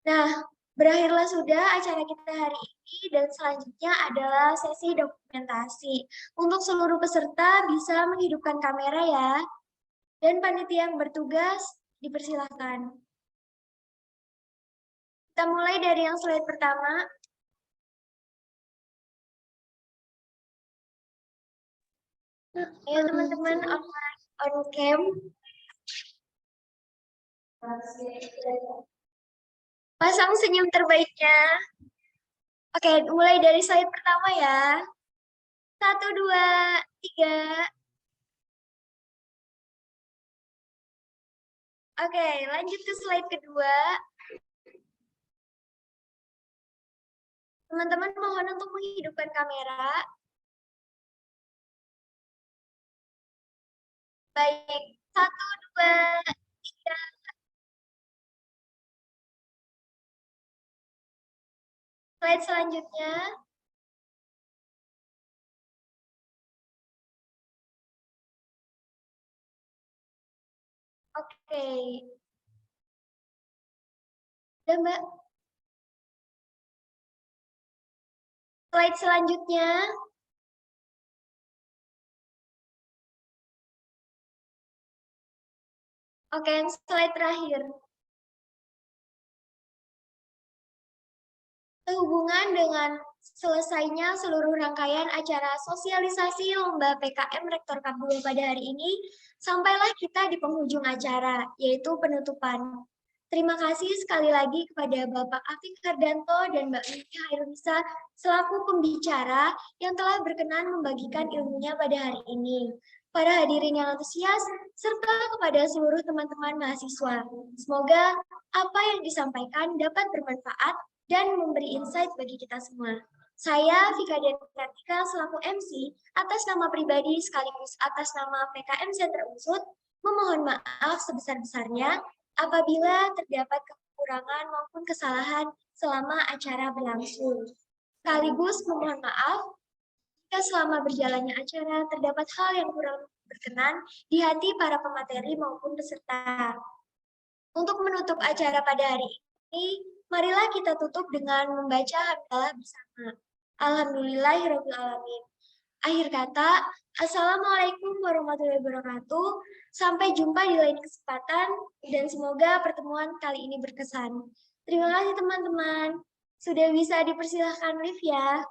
A: Nah, berakhirlah sudah acara kita hari ini, dan selanjutnya adalah sesi dokumentasi. Untuk seluruh peserta bisa menghidupkan kamera ya, dan panitia yang bertugas dipersilahkan. Kita mulai dari yang slide pertama. Ya teman-teman, on cam. Pasang senyum terbaiknya. Oke, mulai dari slide pertama ya. 1, 2, 3. Oke, lanjut ke slide kedua. Teman-teman mohon untuk menghidupkan kamera. Baik, 1, 2, 3. Slide selanjutnya. Oke. Udah, Mbak. Slide selanjutnya. Oke, yang slide terakhir. Sehubungan dengan selesainya seluruh rangkaian acara sosialisasi Lomba PKM Rektor Cup 2 pada hari ini, sampailah kita di penghujung acara, yaitu penutupan. Terima kasih sekali lagi kepada Bapak Afik Hardanto dan Mbak Windy Hairunisa selaku pembicara yang telah berkenan membagikan ilmunya pada hari ini. Para hadirin yang antusias, serta kepada seluruh teman-teman mahasiswa. Semoga apa yang disampaikan dapat bermanfaat dan memberi insight bagi kita semua. Saya, Vika Dian Kartika, selaku MC, atas nama pribadi sekaligus atas nama PKM Sentra Unsut, memohon maaf sebesar-besarnya apabila terdapat kekurangan maupun kesalahan selama acara berlangsung. Sekaligus memohon maaf jika selama berjalannya acara terdapat hal yang kurang berkenan di hati para pemateri maupun peserta. Untuk menutup acara pada hari ini, marilah kita tutup dengan membaca hamdalah bersama. Alhamdulillahirrahmanirrahim. Akhir kata, Assalamualaikum warahmatullahi wabarakatuh. Sampai jumpa di lain kesempatan dan semoga pertemuan kali ini berkesan. Terima kasih teman-teman. Sudah bisa dipersilahkan live ya.